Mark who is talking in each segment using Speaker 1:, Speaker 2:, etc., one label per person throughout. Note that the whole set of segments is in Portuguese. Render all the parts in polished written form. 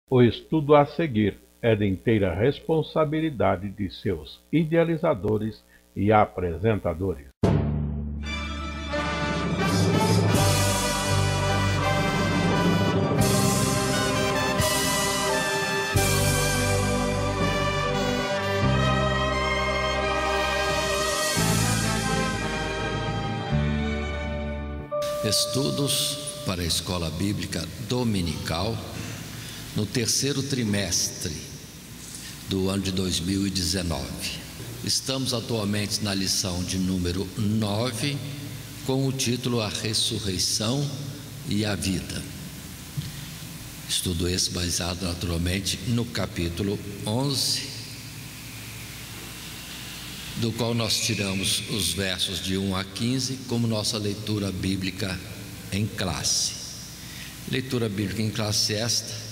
Speaker 1: O estudo a seguir é de inteira responsabilidade de seus idealizadores e apresentadores.
Speaker 2: Estudos para a Escola Bíblica Dominical no terceiro trimestre do ano de 2019. Estamos atualmente na lição de número 9, com o título A Ressurreição e a Vida. Estudo esse baseado naturalmente no capítulo 11, do qual nós tiramos os versos de 1 a 15 como nossa leitura bíblica em classe. Leitura bíblica em classe esta,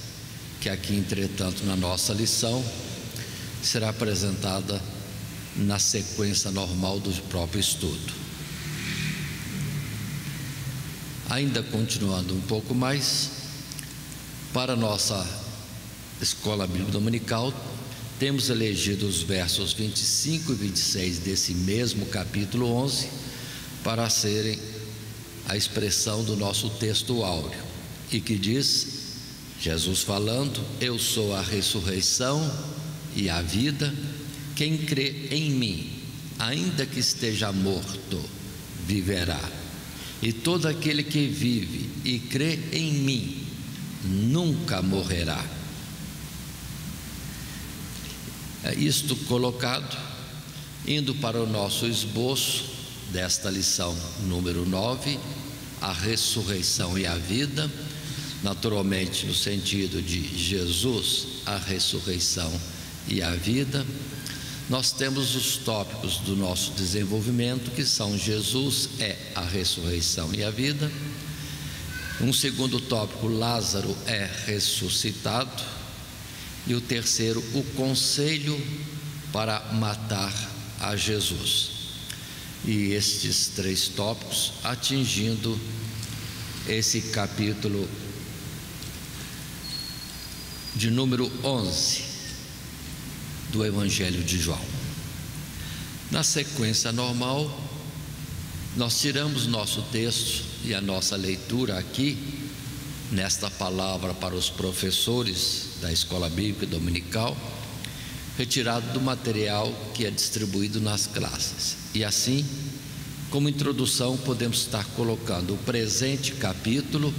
Speaker 2: que aqui, entretanto, na nossa lição, será apresentada na sequência normal do próprio estudo. Ainda continuando um pouco mais, para a nossa Escola Bíblica Dominical, temos elegido os versos 25 e 26 desse mesmo capítulo 11 para serem a expressão do nosso texto áureo, e que diz, Jesus falando: eu sou a ressurreição e a vida, quem crê em mim, ainda que esteja morto, viverá, e todo aquele que vive e crê em mim nunca morrerá. Isto colocado, indo para o nosso esboço desta lição número 9, a ressurreição e a vida, naturalmente no sentido de Jesus, a ressurreição e a vida. Nós temos os tópicos do nosso desenvolvimento, que são: Jesus é a ressurreição e a vida. Um segundo tópico: Lázaro é ressuscitado. E o terceiro, o conselho para matar a Jesus. E estes três tópicos atingindo esse capítulo de número 11 do Evangelho de João. Na sequência normal, nós tiramos nosso texto e a nossa leitura aqui, nesta palavra para os professores da Escola Bíblica Dominical, retirado do material que é distribuído nas classes. E assim, como introdução, podemos estar colocando o presente capítulo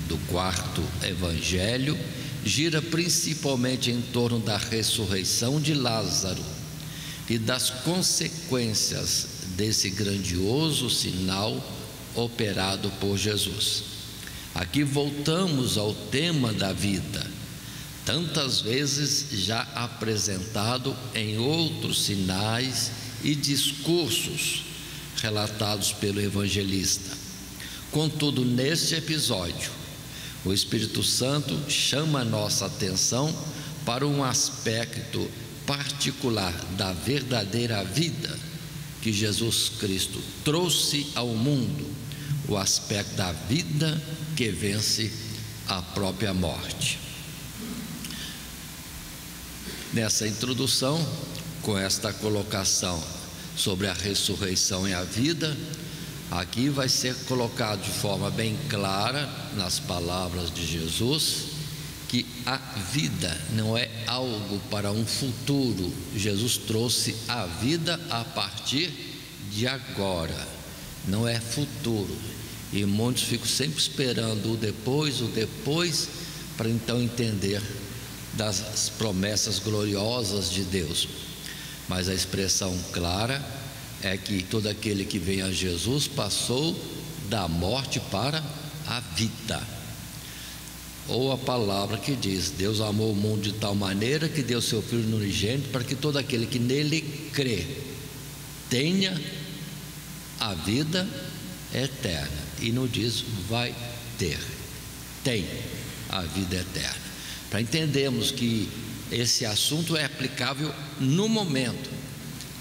Speaker 2: do quarto Evangelho, gira principalmente em torno da ressurreição de Lázaro e das consequências desse grandioso sinal operado por Jesus. Aqui voltamos ao tema da vida, tantas vezes já apresentado em outros sinais e discursos relatados pelo evangelista. Contudo, neste episódio, o Espírito Santo chama a nossa atenção para um aspecto particular da verdadeira vida que Jesus Cristo trouxe ao mundo, o aspecto da vida que vence a própria morte. Nessa introdução, com esta colocação sobre a ressurreição e a vida, aqui vai ser colocado de forma bem clara, nas palavras de Jesus, que a vida não é algo para um futuro. Jesus trouxe a vida a partir de agora, não é futuro. E muitos ficam sempre esperando o depois, para então entender das promessas gloriosas de Deus. Mas a expressão clara é que todo aquele que vem a Jesus passou da morte para a vida. Ou a palavra que diz: Deus amou o mundo de tal maneira que deu seu Filho unigênito, para que todo aquele que nele crê tenha a vida eterna. E não diz vai ter, tem a vida eterna. Para entendermos que esse assunto é aplicável no momento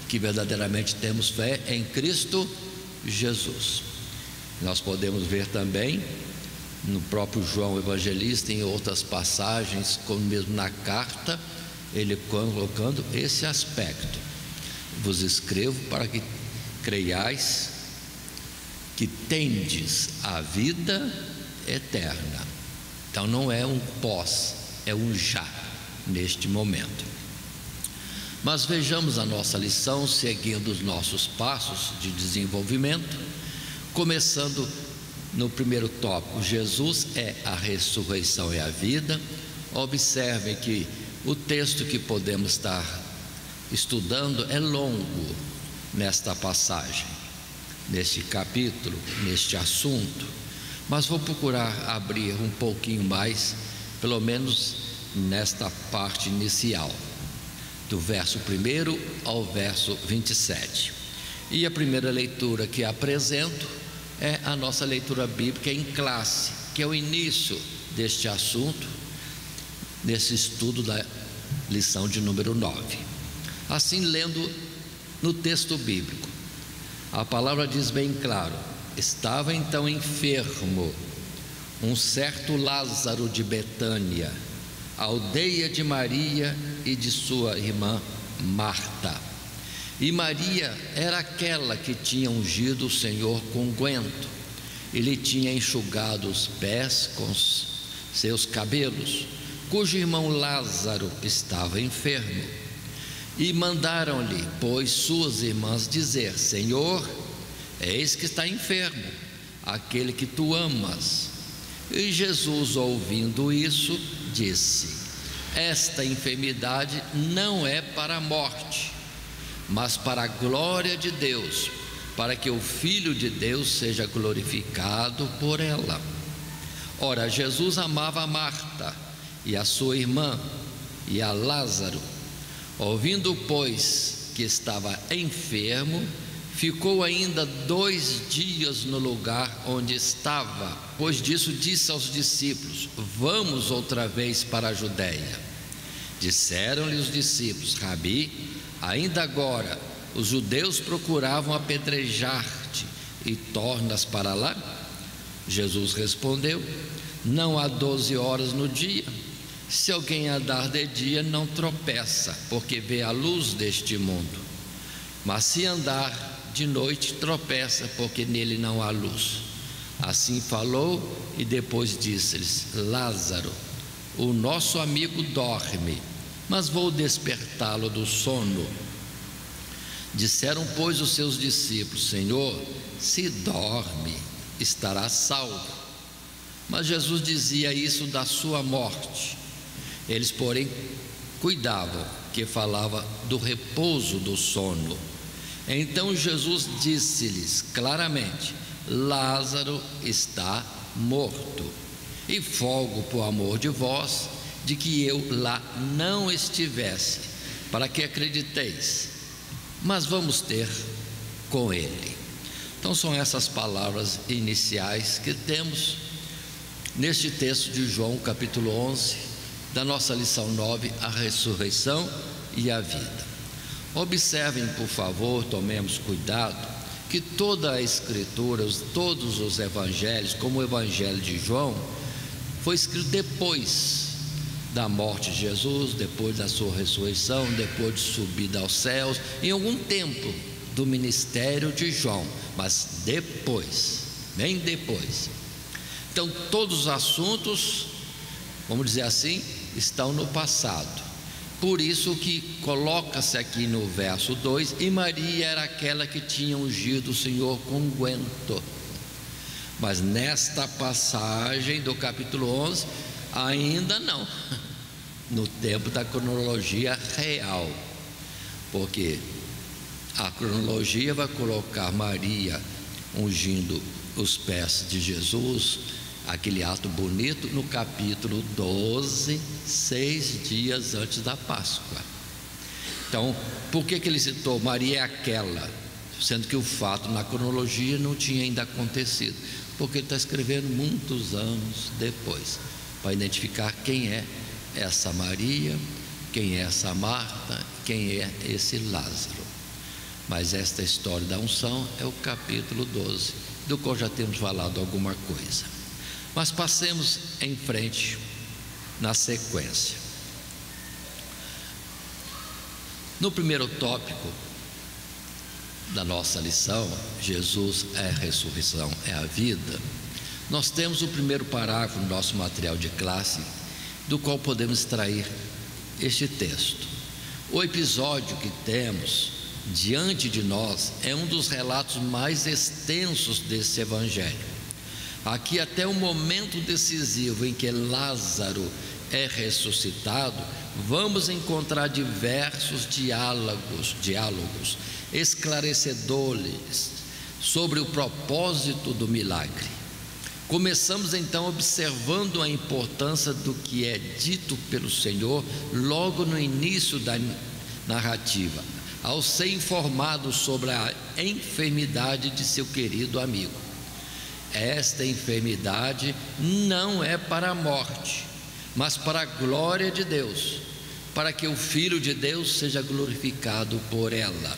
Speaker 2: que verdadeiramente temos fé em Cristo Jesus. Nós podemos ver também no próprio João Evangelista, em outras passagens, como mesmo na carta, ele colocando esse aspecto: vos escrevo para que creiais que tendes a vida eterna. Então não é um pós, é um já neste momento. Mas vejamos a nossa lição seguindo os nossos passos de desenvolvimento, começando no primeiro tópico: Jesus é a ressurreição e a vida. Observem que o texto que podemos estar estudando é longo nesta passagem, neste capítulo, neste assunto, mas vou procurar abrir um pouquinho mais, pelo menos nesta parte inicial, do verso 1 ao verso 27. E a primeira leitura que apresento é a nossa leitura bíblica em classe, que é o início deste assunto, nesse estudo da lição de número 9. Assim, lendo no texto bíblico, a palavra diz bem claro: estava então enfermo um certo Lázaro de Betânia, aldeia de Maria e de sua irmã Marta. E Maria era aquela que tinha ungido o Senhor com unguento, e lhe tinha enxugado os pés com seus cabelos, cujo irmão Lázaro estava enfermo. E mandaram-lhe, pois, suas irmãs dizer: Senhor, eis que está enfermo aquele que tu amas. E Jesus, ouvindo isso, disse: esta enfermidade não é para a morte, mas para a glória de Deus, para que o Filho de Deus seja glorificado por ela. Ora, Jesus amava a Marta e a sua irmã e a Lázaro. Ouvindo, pois, que estava enfermo, ficou ainda 2 dias no lugar onde estava. Pois disso disse aos discípulos: vamos outra vez para a Judéia. Disseram-lhe os discípulos: Rabi, ainda agora os judeus procuravam apedrejar-te, e tornas para lá? Jesus respondeu: não há 12 horas no dia. Se alguém andar de dia, não tropeça, porque vê a luz deste mundo. Mas se andar de noite, tropeça, porque nele não há luz. Assim falou, e depois disse-lhes: Lázaro, o nosso amigo dorme, mas vou despertá-lo do sono. Disseram, pois, os seus discípulos: Senhor, se dorme, estará salvo. Mas Jesus dizia isso da sua morte. Eles, porém, cuidavam que falava do repouso do sono. Então Jesus disse-lhes claramente: Lázaro está morto, e folgo por amor de vós, de que eu lá não estivesse, para que acrediteis. Mas vamos ter com ele. Então são essas palavras iniciais que temos neste texto de João capítulo 11, da nossa lição 9, a ressurreição e a vida. Observem, por favor, tomemos cuidado, que toda a escritura, todos os evangelhos, como o evangelho de João, foi escrito depois da morte de Jesus, depois da sua ressurreição, depois de subida aos céus, em algum tempo do ministério de João, mas depois, bem depois. Então todos os assuntos, vamos dizer assim, estão no passado. Por isso que coloca-se aqui no verso 2: e Maria era aquela que tinha ungido o Senhor com unguento. Mas nesta passagem do capítulo 11, ainda não, no tempo da cronologia real, porque a cronologia vai colocar Maria ungindo os pés de Jesus, aquele ato bonito, no capítulo 12, 6 dias antes da Páscoa. Então, por que ele citou Maria é aquela, sendo que o fato na cronologia não tinha ainda acontecido? Porque ele está escrevendo muitos anos depois, para identificar quem é essa Maria, quem é essa Marta, quem é esse Lázaro. Mas esta história da unção é o capítulo 12, do qual já temos falado alguma coisa. Mas passemos em frente na sequência. No primeiro tópico da nossa lição, Jesus é a ressurreição, é a vida, nós temos o primeiro parágrafo no nosso material de classe, do qual podemos extrair este texto. O episódio que temos diante de nós é um dos relatos mais extensos desse evangelho. Aqui, até o momento decisivo em que Lázaro é ressuscitado, vamos encontrar diversos diálogos esclarecedores sobre o propósito do milagre. Começamos então observando a importância do que é dito pelo Senhor logo no início da narrativa, ao ser informado sobre a enfermidade de seu querido amigo. Esta enfermidade não é para a morte, mas para a glória de Deus, para que o Filho de Deus seja glorificado por ela.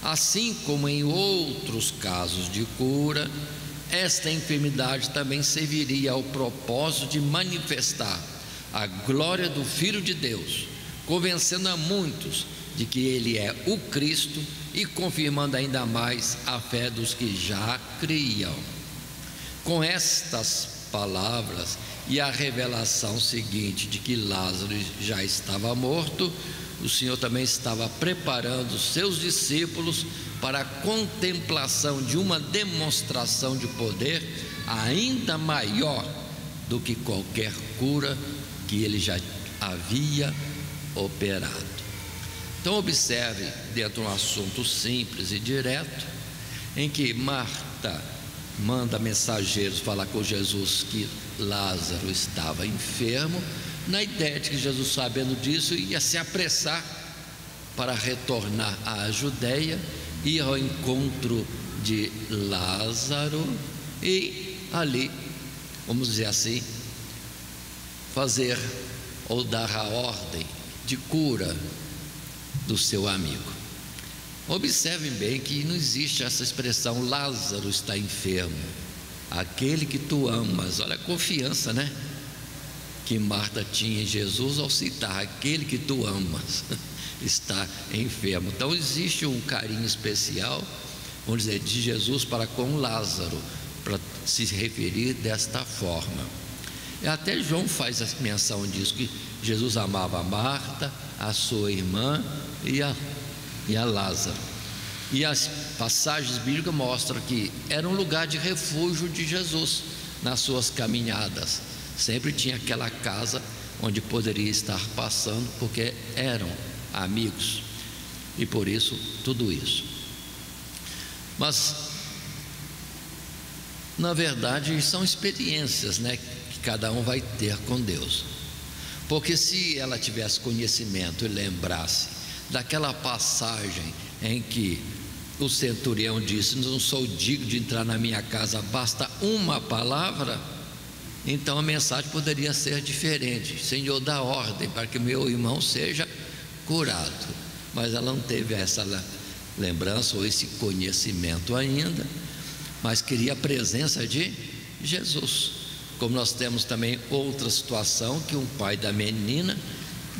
Speaker 2: Assim como em outros casos de cura, esta enfermidade também serviria ao propósito de manifestar a glória do Filho de Deus, convencendo a muitos de que Ele é o Cristo e confirmando ainda mais a fé dos que já criam. Com estas palavras e a revelação seguinte de que Lázaro já estava morto, o Senhor também estava preparando os seus discípulos para a contemplação de uma demonstração de poder ainda maior do que qualquer cura que ele já havia operado. Então observe, dentro de um assunto simples e direto, em que Marta manda mensageiros falar com Jesus que Lázaro estava enfermo, na ideia de que Jesus, sabendo disso, ia se apressar para retornar à Judeia, ir ao encontro de Lázaro e ali, vamos dizer assim, fazer ou dar a ordem de cura do seu amigo. Observem bem que não existe essa expressão Lázaro está enfermo, aquele que tu amas. Olha a confiança, né, que Marta tinha em Jesus ao citar aquele que tu amas está enfermo. Então existe um carinho especial, vamos dizer, de Jesus para com Lázaro, para se referir desta forma. E até João faz a menção disso, que Jesus amava a Marta, a sua irmã e a Lázaro. E as passagens bíblicas mostram que era um lugar de refúgio de Jesus nas suas caminhadas. Sempre tinha aquela casa onde poderia estar passando, porque eram amigos, e por isso tudo isso. Mas na verdade são experiências, né, que cada um vai ter com Deus. Porque se ela tivesse conhecimento e lembrasse daquela passagem em que o centurião disse: não sou digno de entrar na minha casa, basta uma palavra, então a mensagem poderia ser diferente: Senhor, dá ordem para que meu irmão seja curado. Mas ela não teve essa lembrança ou esse conhecimento ainda, mas queria a presença de Jesus. Como nós temos também outra situação, que um pai da menina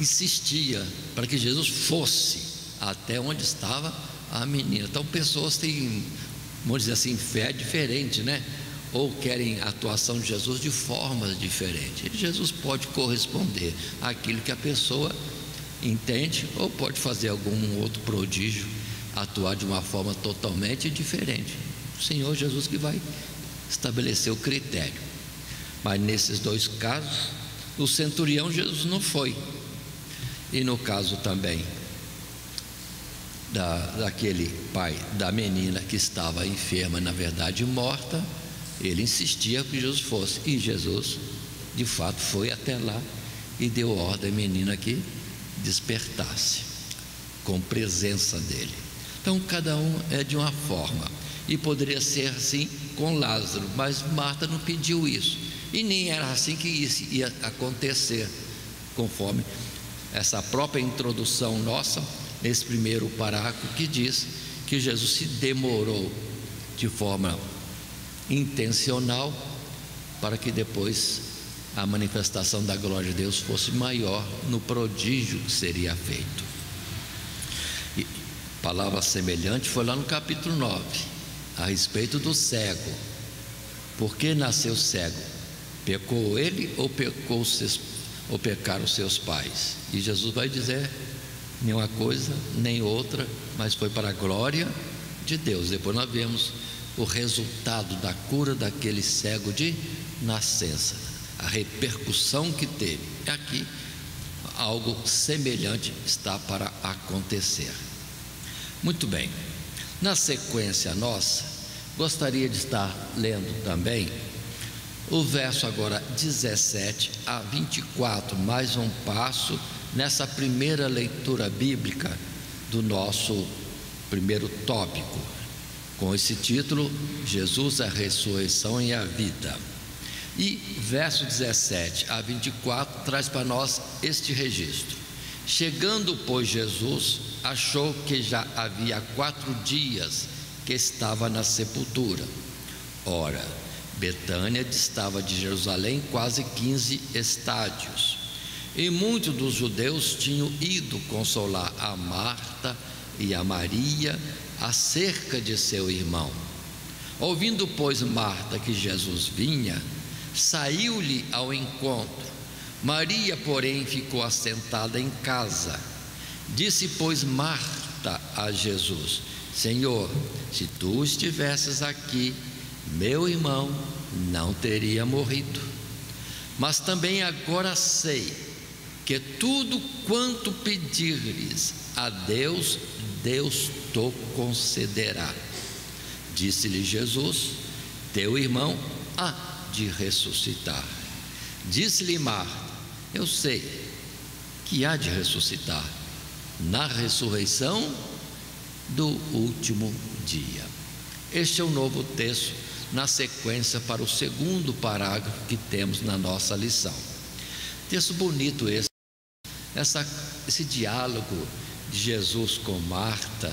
Speaker 2: insistia para que Jesus fosse até onde estava a menina. Então pessoas têm, vamos dizer assim, fé diferente, né? Ou querem a atuação de Jesus de formas diferentes. E Jesus pode corresponder àquilo que a pessoa entende, ou pode fazer algum outro prodígio, atuar de uma forma totalmente diferente. O Senhor Jesus que vai estabelecer o critério. Mas nesses dois casos, o centurião, Jesus não foi. E no caso também daquele pai da menina que estava enferma, na verdade morta, ele insistia que Jesus fosse, e Jesus de fato foi até lá e deu ordem à menina que despertasse, com presença dele. Então cada um é de uma forma, e poderia ser assim com Lázaro, mas Marta não pediu isso, e nem era assim que isso ia acontecer, conforme essa própria introdução nossa nesse primeiro parágrafo, que diz que Jesus se demorou de forma intencional para que depois a manifestação da glória de Deus fosse maior no prodígio que seria feito. E palavra semelhante foi lá no capítulo 9, a respeito do cego. Por que nasceu cego? Pecou ele ou pecaram seus pais? E Jesus vai dizer: nenhuma coisa nem outra, mas foi para a glória de Deus. Depois nós vemos o resultado da cura daquele cego de nascença, a repercussão que teve. Aqui algo semelhante está para acontecer. Muito bem, na sequência nossa, gostaria de estar lendo também o verso agora 17 a 24, mais um passo nessa primeira leitura bíblica do nosso primeiro tópico, com esse título: Jesus, a ressurreição e a vida. E verso 17 a 24 traz para nós este registro: chegando, pois, Jesus achou que já havia 4 dias que estava na sepultura. Ora, Betânia distava de Jerusalém quase 15 estádios, e muitos dos judeus tinham ido consolar a Marta e a Maria acerca de seu irmão. Ouvindo, pois, Marta que Jesus vinha, saiu-lhe ao encontro. Maria, porém, ficou assentada em casa. Disse, pois, Marta a Jesus: Senhor, se tu estivesses aqui, meu irmão não teria morrido. Mas também agora sei que tudo quanto pedires a Deus, Deus te concederá. Disse-lhe Jesus: teu irmão há de ressuscitar. Disse-lhe Marta: eu sei que há de ressuscitar na ressurreição do último dia. Este é o novo texto na sequência para o segundo parágrafo que temos na nossa lição. Texto bonito esse diálogo de Jesus com Marta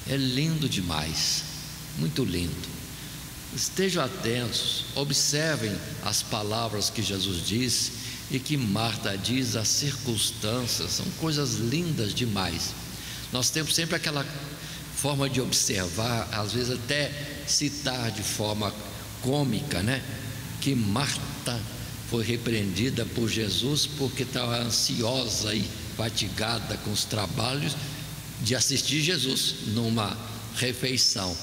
Speaker 2: é lindo demais, muito lindo. Estejam atentos, observem as palavras que Jesus disse e que Marta diz, as circunstâncias, são coisas lindas demais. Nós temos sempre aquela forma de observar, às vezes até citar de forma cômica, né? Que Marta foi repreendida por Jesus porque estava ansiosa e fatigada com os trabalhos de assistir Jesus numa refeição,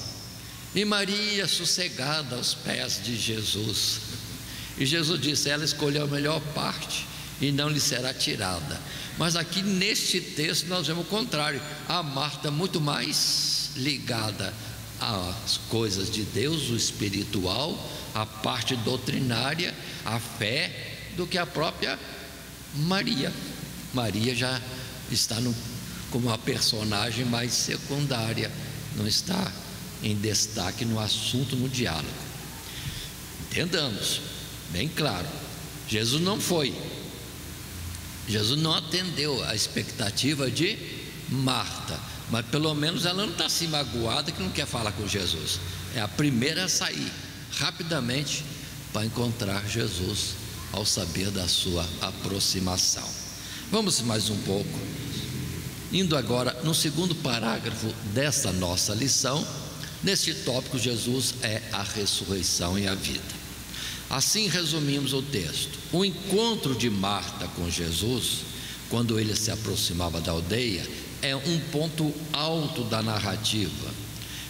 Speaker 2: e Maria sossegada aos pés de Jesus. E Jesus disse: ela escolheu a melhor parte e não lhe será tirada. Mas aqui neste texto nós vemos o contrário, a Marta muito mais ligada às coisas de Deus, o espiritual, a parte doutrinária, a fé, do que a própria Maria. Maria já está como uma personagem mais secundária, não está em destaque no assunto, no diálogo. Entendamos bem claro, Jesus não atendeu a expectativa de Marta, mas pelo menos ela não está assim magoada que não quer falar com Jesus. É a primeira a sair rapidamente para encontrar Jesus ao saber da sua aproximação. Vamos mais um pouco, indo agora no segundo parágrafo desta nossa lição. Neste tópico, Jesus é a ressurreição e a vida. Assim resumimos o texto. O encontro de Marta com Jesus, quando ele se aproximava da aldeia, é um ponto alto da narrativa.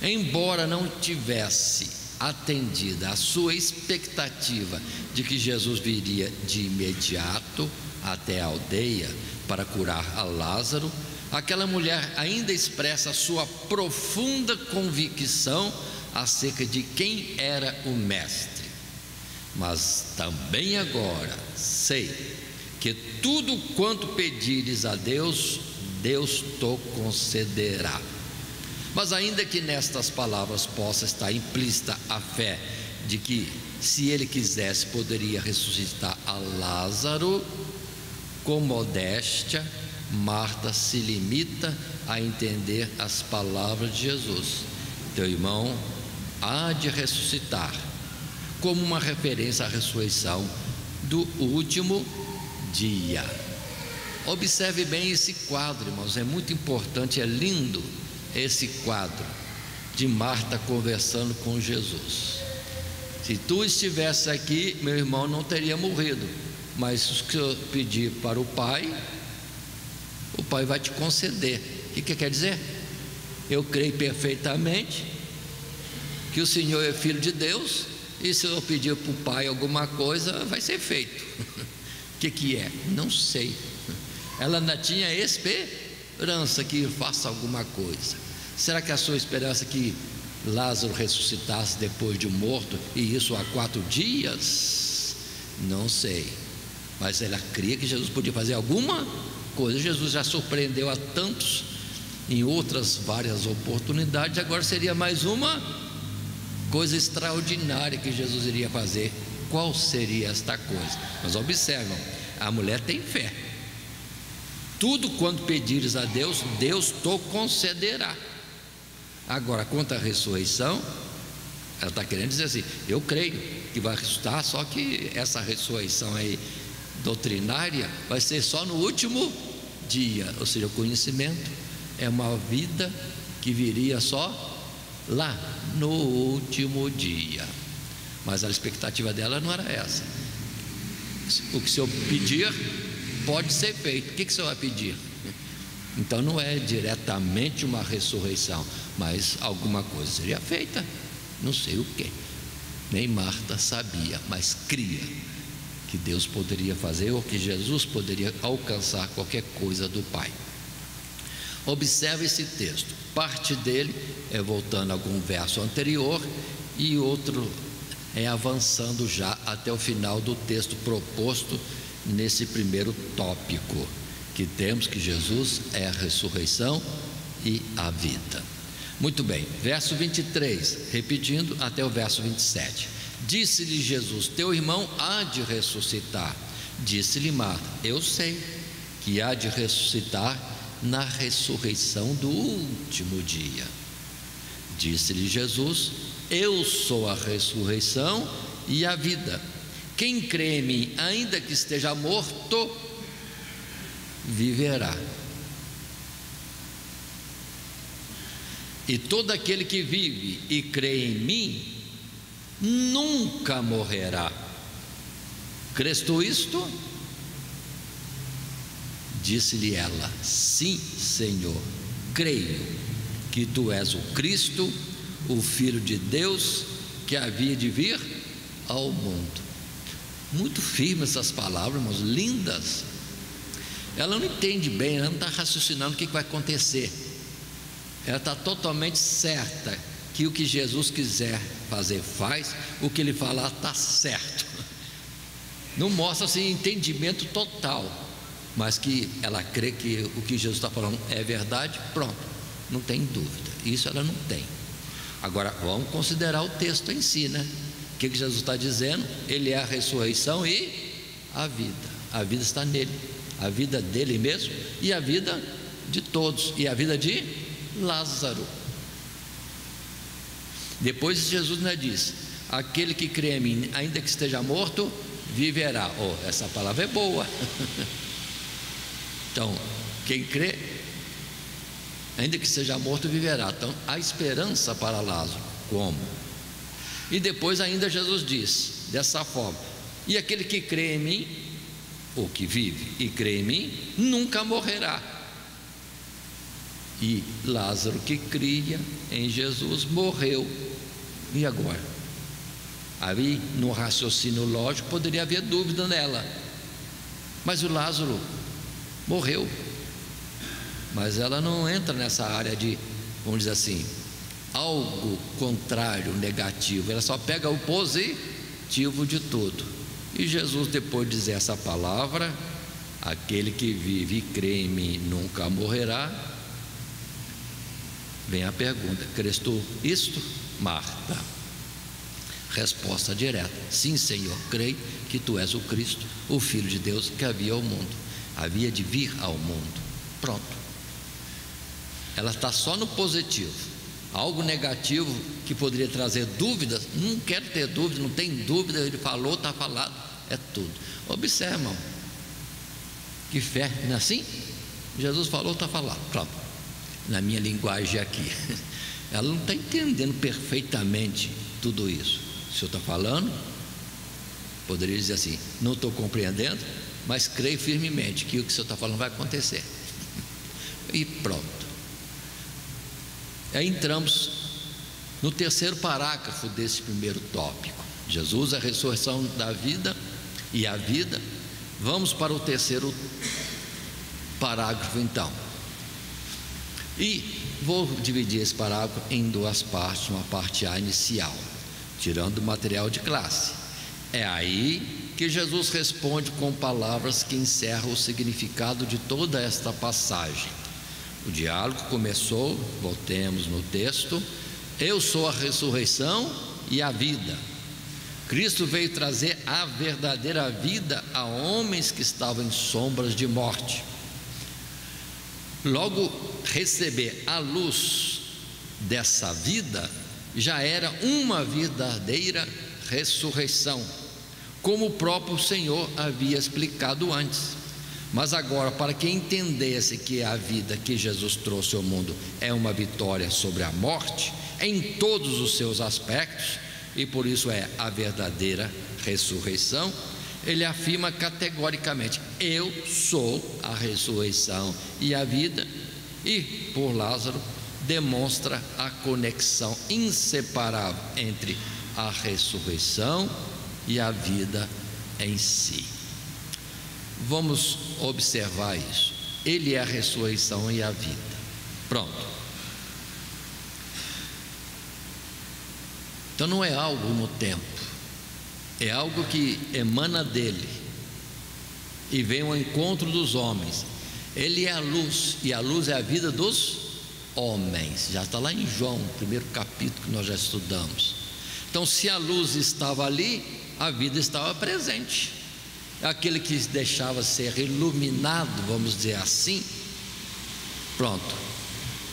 Speaker 2: Embora não tivesse atendida a sua expectativa de que Jesus viria de imediato até a aldeia para curar a Lázaro, aquela mulher ainda expressa a sua profunda convicção acerca de quem era o Mestre. Mas também agora sei que tudo quanto pedires a Deus, Deus te concederá. Mas ainda que nestas palavras possa estar implícita a fé de que, se ele quisesse, poderia ressuscitar a Lázaro, com modéstia, Marta se limita a entender as palavras de Jesus: teu irmão há de ressuscitar. como uma referência à ressurreição do último dia. Observe bem esse quadro, irmãos, é muito importante, é lindo esse quadro de Marta conversando com Jesus. Se tu estivesse aqui, meu irmão não teria morrido, mas se eu pedir para o Pai vai te conceder. O que quer dizer? Eu creio perfeitamente que o Senhor é Filho de Deus, e se eu pedir para o Pai alguma coisa, vai ser feito. O que é? Não sei. Ela ainda tinha esperança que faça alguma coisa. Será que a sua esperança é que Lázaro ressuscitasse depois de morto, e isso há 4 dias? Não sei, mas ela cria que Jesus podia fazer alguma coisa. Jesus já surpreendeu a tantos em outras várias oportunidades, agora seria mais uma coisa extraordinária que Jesus iria fazer. Qual seria esta coisa? Mas observam, a mulher tem fé. Tudo quanto pedires a Deus, Deus te concederá. Agora, quanto à ressurreição, ela está querendo dizer assim: eu creio que vai ressuscitar, só que essa ressurreição aí doutrinária vai ser só no último dia. Ou seja, o conhecimento é uma vida que viria só lá no último dia. Mas a expectativa dela não era essa. O que o Senhor pedir pode ser feito. O que o Senhor vai pedir? Então não é diretamente uma ressurreição, mas alguma coisa seria feita, não sei o que. Nem Marta sabia, mas cria que Deus poderia fazer, ou que Jesus poderia alcançar qualquer coisa do Pai. Observe esse texto, parte dele é voltando a algum verso anterior, e outro é avançando já até o final do texto proposto nesse primeiro tópico, que temos que Jesus é a ressurreição e a vida. Muito bem, verso 23, repetindo até o verso 27. Disse-lhe Jesus: teu irmão há de ressuscitar. Disse-lhe Marta: eu sei que há de ressuscitar na ressurreição do último dia. Disse-lhe Jesus: eu sou a ressurreição e a vida. Quem crê em mim, ainda que esteja morto, viverá. E todo aquele que vive e crê em mim nunca morrerá. Crês tu isto? Disse-lhe ela: sim, Senhor, creio que tu és o Cristo, o Filho de Deus, que havia de vir ao mundo. Muito firmes essas palavras, irmãos, lindas. Ela não entende bem, ela não está raciocinando o que vai acontecer. Ela está totalmente certa que o que Jesus quiser fazer, faz. O que ele falar está certo. Não mostra assim entendimento total, mas que ela crê que o que Jesus está falando é verdade. Pronto, não tem dúvida. Isso ela não tem. Agora vamos considerar o texto em si, né? O que Jesus está dizendo? Ele é a ressurreição e a vida. A vida está nele, a vida dele mesmo e a vida de todos, e a vida de Lázaro. Depois Jesus diz: aquele que crê em mim, ainda que esteja morto, viverá. Essa palavra é boa. Então, quem crê, ainda que seja morto, viverá. Então, há esperança para Lázaro. Como? E depois ainda Jesus diz dessa forma: e aquele que crê em mim, ou que vive e crê em mim, nunca morrerá. E Lázaro, que cria em Jesus, morreu. E agora? Aí, no raciocínio lógico, poderia haver dúvida nela. Mas o Lázaro morreu. Mas ela não entra nessa área de, vamos dizer assim, algo contrário, negativo. Ela só pega o positivo de tudo. E Jesus, depois de dizer essa palavra, aquele que vive e crê em mim nunca morrerá, vem a pergunta: crês tu isto, Marta? Resposta direta: sim, Senhor, creio que tu és o Cristo, o Filho de Deus, que havia de vir ao mundo. Pronto. Ela está só no positivo. algo negativo que poderia trazer dúvidas, não quero ter dúvida, não tem dúvida, ele falou, está falado, é tudo. Observe, irmão, que fé, não é assim? Jesus falou, está falado, pronto. Na minha linguagem aqui, ela não está entendendo perfeitamente tudo isso. O senhor está falando, poderia dizer assim, não estou compreendendo, mas creio firmemente que o que o senhor está falando vai acontecer. E pronto. Aí entramos no terceiro parágrafo desse primeiro tópico. Jesus, a ressurreição da vida e a vida. Vamos para o terceiro parágrafo então. E vou dividir esse parágrafo em duas partes. Uma parte A inicial, tirando o material de classe. É aí que Jesus responde com palavras que encerram o significado de toda esta passagem. O diálogo começou, voltemos no texto: eu sou a ressurreição e a vida. Cristo veio trazer a verdadeira vida a homens que estavam em sombras de morte. Logo, receber a luz dessa vida já era uma verdadeira ressurreição, como o próprio Senhor havia explicado antes. Mas agora, para que entendesse que a vida que Jesus trouxe ao mundo é uma vitória sobre a morte, em todos os seus aspectos, e por isso é a verdadeira ressurreição, ele afirma categoricamente: eu sou a ressurreição e a vida. E por Lázaro demonstra a conexão inseparável entre a ressurreição e a vida em si. Vamos observar isso. Ele é a ressurreição e a vida. Pronto. Então não é algo no tempo, é algo que emana dele e vem ao encontro dos homens. Ele é a luz, e a luz é a vida dos homens. Já está lá em João, primeiro capítulo que nós já estudamos. Então, se a luz estava ali, a vida estava presente. Aquele que deixava ser iluminado, vamos dizer assim, pronto,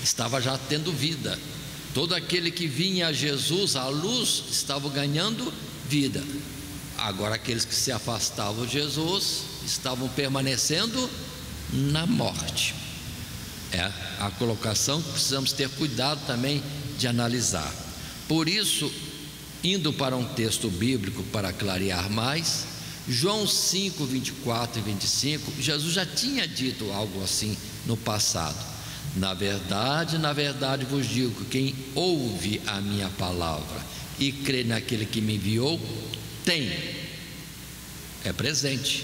Speaker 2: estava já tendo vida. Todo aquele que vinha a Jesus, a luz, estava ganhando vida. Agora aqueles que se afastavam de Jesus estavam permanecendo na morte. É a colocação que precisamos ter cuidado também de analisar. Por isso, indo para um texto bíblico para clarear mais, João 5, 24 e 25, Jesus já tinha dito algo assim no passado: na verdade vos digo, quem ouve a minha palavra e crê naquele que me enviou, tem, é presente,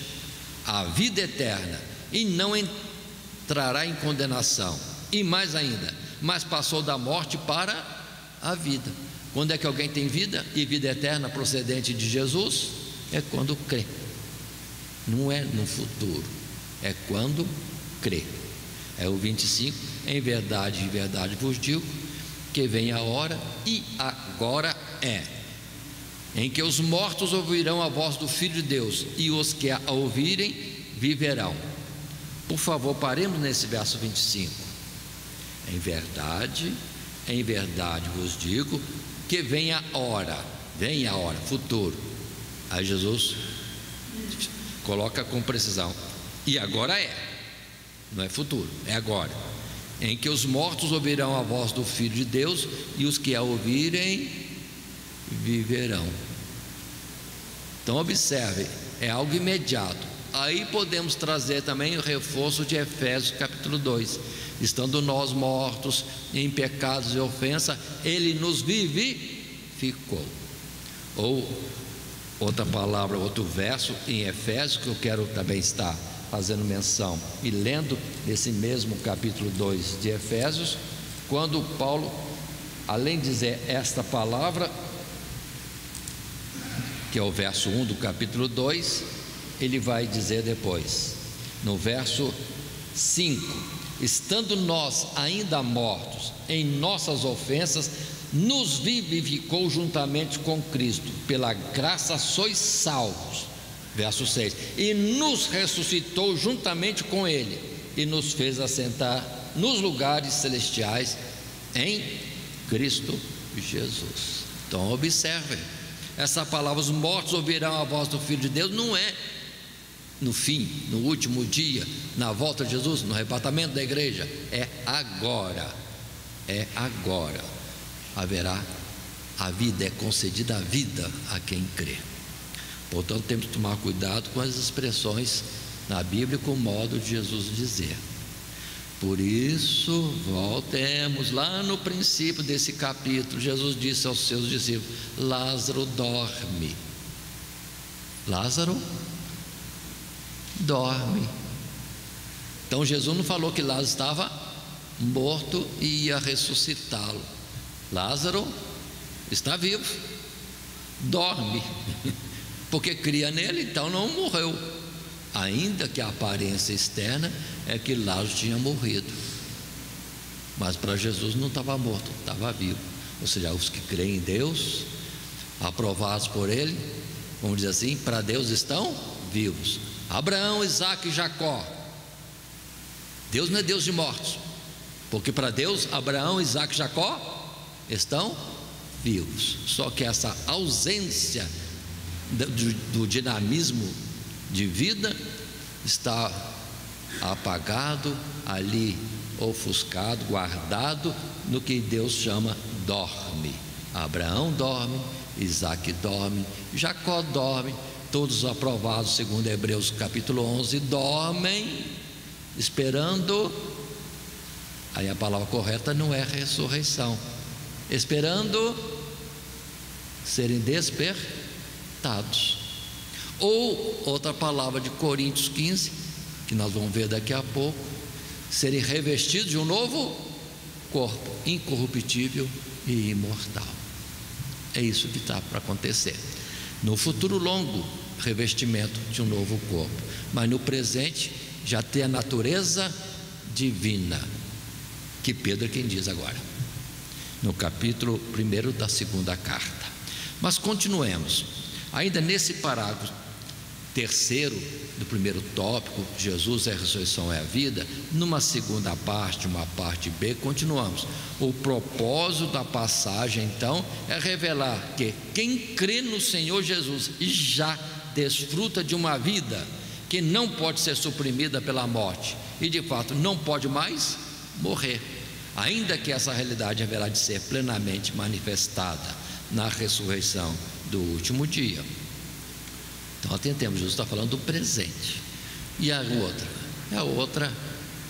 Speaker 2: a vida eterna, e não entrará em condenação, e mais ainda, mas passou da morte para a vida. Quando é que alguém tem vida e vida eterna procedente de Jesus? É quando crê. Não é no futuro, é quando crê. É o 25: em verdade vos digo, que vem a hora, e agora é, em que os mortos ouvirão a voz do Filho de Deus, e os que a ouvirem viverão. Por favor, paremos nesse verso 25. Em verdade vos digo, que vem a hora, futuro. Aí Jesus coloca com precisão: e agora é, não é futuro, é agora, em que os mortos ouvirão a voz do Filho de Deus, e os que a ouvirem viverão. Então observe, é algo imediato. Aí podemos trazer também o reforço de Efésios capítulo 2: estando nós mortos em pecados e ofensa, ele nos vivificou. Ou outra palavra, outro verso em Efésios que eu quero também estar fazendo menção e lendo nesse mesmo capítulo 2 de Efésios, quando Paulo, além de dizer esta palavra, que é o verso 1 do capítulo 2, ele vai dizer depois, no verso 5: estando nós ainda mortos em nossas ofensas, nos vivificou juntamente com Cristo, pela graça sois salvos. Verso 6: e nos ressuscitou juntamente com Ele, e nos fez assentar nos lugares celestiais em Cristo Jesus. Então observem, essa palavra, os mortos ouvirão a voz do Filho de Deus, não é no fim, no último dia, na volta de Jesus, no arrebatamento da igreja, é agora, haverá a vida, é concedida a vida a quem crê. Portanto, temos que tomar cuidado com as expressões na Bíblia, com o modo de Jesus dizer. Por isso, voltemos lá no princípio desse capítulo. Jesus disse aos seus discípulos: Lázaro dorme. Lázaro dorme. Então Jesus não falou que Lázaro estava morto e ia ressuscitá-lo. Lázaro está vivo, dorme, porque cria nele, então não morreu, ainda que a aparência externa é que Lázaro tinha morrido, mas para Jesus não estava morto, estava vivo. Ou seja, os que creem em Deus, aprovados por Ele, vamos dizer assim, para Deus estão vivos. Abraão, Isaque e Jacó. Deus não é Deus de mortos, porque para Deus Abraão, Isaque e Jacó estão vivos. Só que essa ausência do dinamismo de vida está apagado ali, ofuscado, guardado no que Deus chama dorme. Abraão dorme, Isaque dorme, Jacó dorme, todos aprovados segundo Hebreus capítulo 11 dormem, esperando, aí a palavra correta não é ressurreição, esperando serem despertados. Ou outra palavra de Coríntios 15, que nós vamos ver daqui a pouco, serem revestidos de um novo corpo, incorruptível e imortal. É isso que está para acontecer no futuro longo, revestimento de um novo corpo, mas no presente já tem a natureza divina, que Pedro é quem diz agora, no capítulo 1 da segunda carta. Mas continuemos, ainda nesse parágrafo terceiro do primeiro tópico, Jesus é a ressurreição, é a vida, numa segunda parte, uma parte B, continuamos. O propósito da passagem então é revelar que quem crê no Senhor Jesus já desfruta de uma vida que não pode ser suprimida pela morte e de fato não pode mais morrer, ainda que essa realidade haverá de ser plenamente manifestada na ressurreição do último dia. Então atentemos, Jesus está falando do presente. E a outra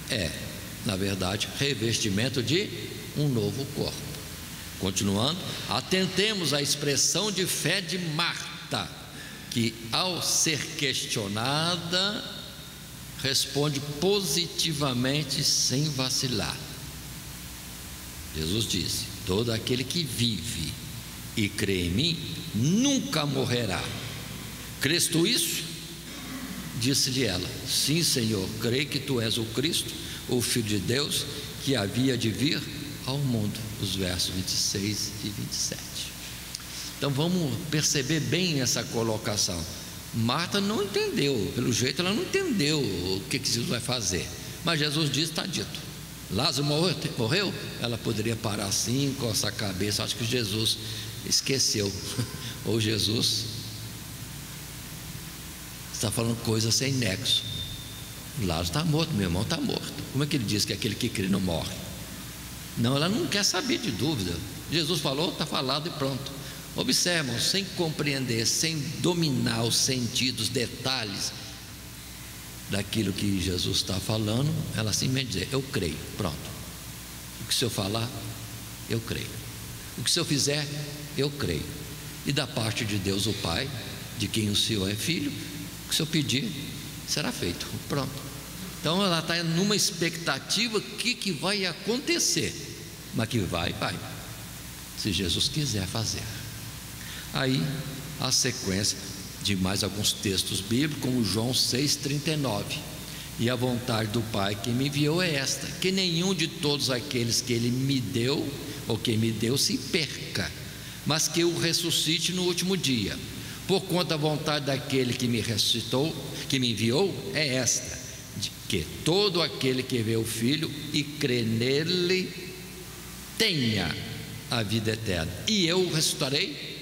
Speaker 2: é, na verdade, revestimento de um novo corpo. Continuando, atentemos à expressão de fé de Marta, que ao ser questionada responde positivamente sem vacilar. Jesus disse: todo aquele que vive e crê em mim nunca morrerá. Crês tu isso? Disse-lhe ela: sim, Senhor, creio que tu és o Cristo, o Filho de Deus, que havia de vir ao mundo. Os versos 26 e 27. Então vamos perceber bem essa colocação. Marta não entendeu, pelo jeito ela não entendeu o que Jesus vai fazer, mas Jesus diz: está dito. Lázaro morreu? Ela poderia parar assim, coçar a cabeça. Acho que Jesus esqueceu, ou Jesus está falando coisa sem nexo. Lázaro está morto, meu irmão está morto. Como é que ele diz que aquele que crê não morre? Não, ela não quer saber de dúvida. Jesus falou, está falado e pronto. Observam, sem compreender, sem dominar os sentidos, detalhes daquilo que Jesus está falando, ela simplesmente diz: eu creio, pronto. O que o Senhor falar, eu creio. O que o Senhor fizer, eu creio. E da parte de Deus o Pai, de quem o Senhor é filho, o que o Senhor pedir, será feito, pronto. Então ela está numa expectativa que vai acontecer, mas que vai, se Jesus quiser fazer. Aí a sequência de mais alguns textos bíblicos, como João 6,39: e a vontade do Pai que me enviou é esta, que nenhum de todos aqueles que Ele me deu, ou que me deu, se perca, mas que o ressuscite no último dia. Por conta da vontade daquele que me ressuscitou, que me enviou, é esta, de que todo aquele que vê o Filho e crê nele tenha a vida eterna, e eu ressuscitarei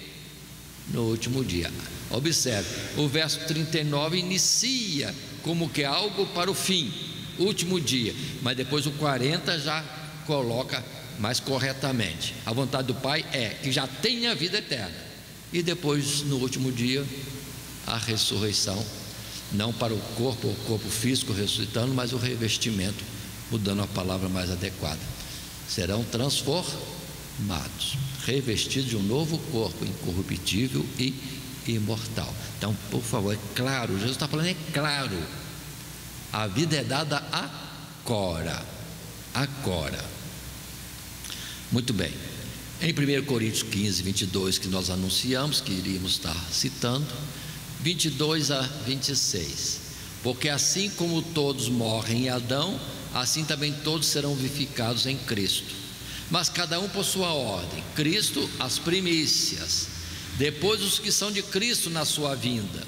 Speaker 2: no último dia. Observe, o verso 39 inicia como que algo para o fim, último dia, mas depois o 40 já coloca mais corretamente. A vontade do Pai é que já tenha a vida eterna, e depois no último dia a ressurreição, não para o corpo físico ressuscitando, mas o revestimento, mudando a palavra mais adequada. Serão transformados, revestidos de um novo corpo incorruptível e imortal. Então, por favor, é claro, Jesus está falando, é claro, a vida é dada agora. Muito bem. Em 1 Coríntios 15, 22, que nós anunciamos, que iríamos estar citando, 22 a 26, porque assim como todos morrem em Adão, assim também todos serão vivificados em Cristo, mas cada um por sua ordem: Cristo as primícias, depois os que são de Cristo na sua vinda,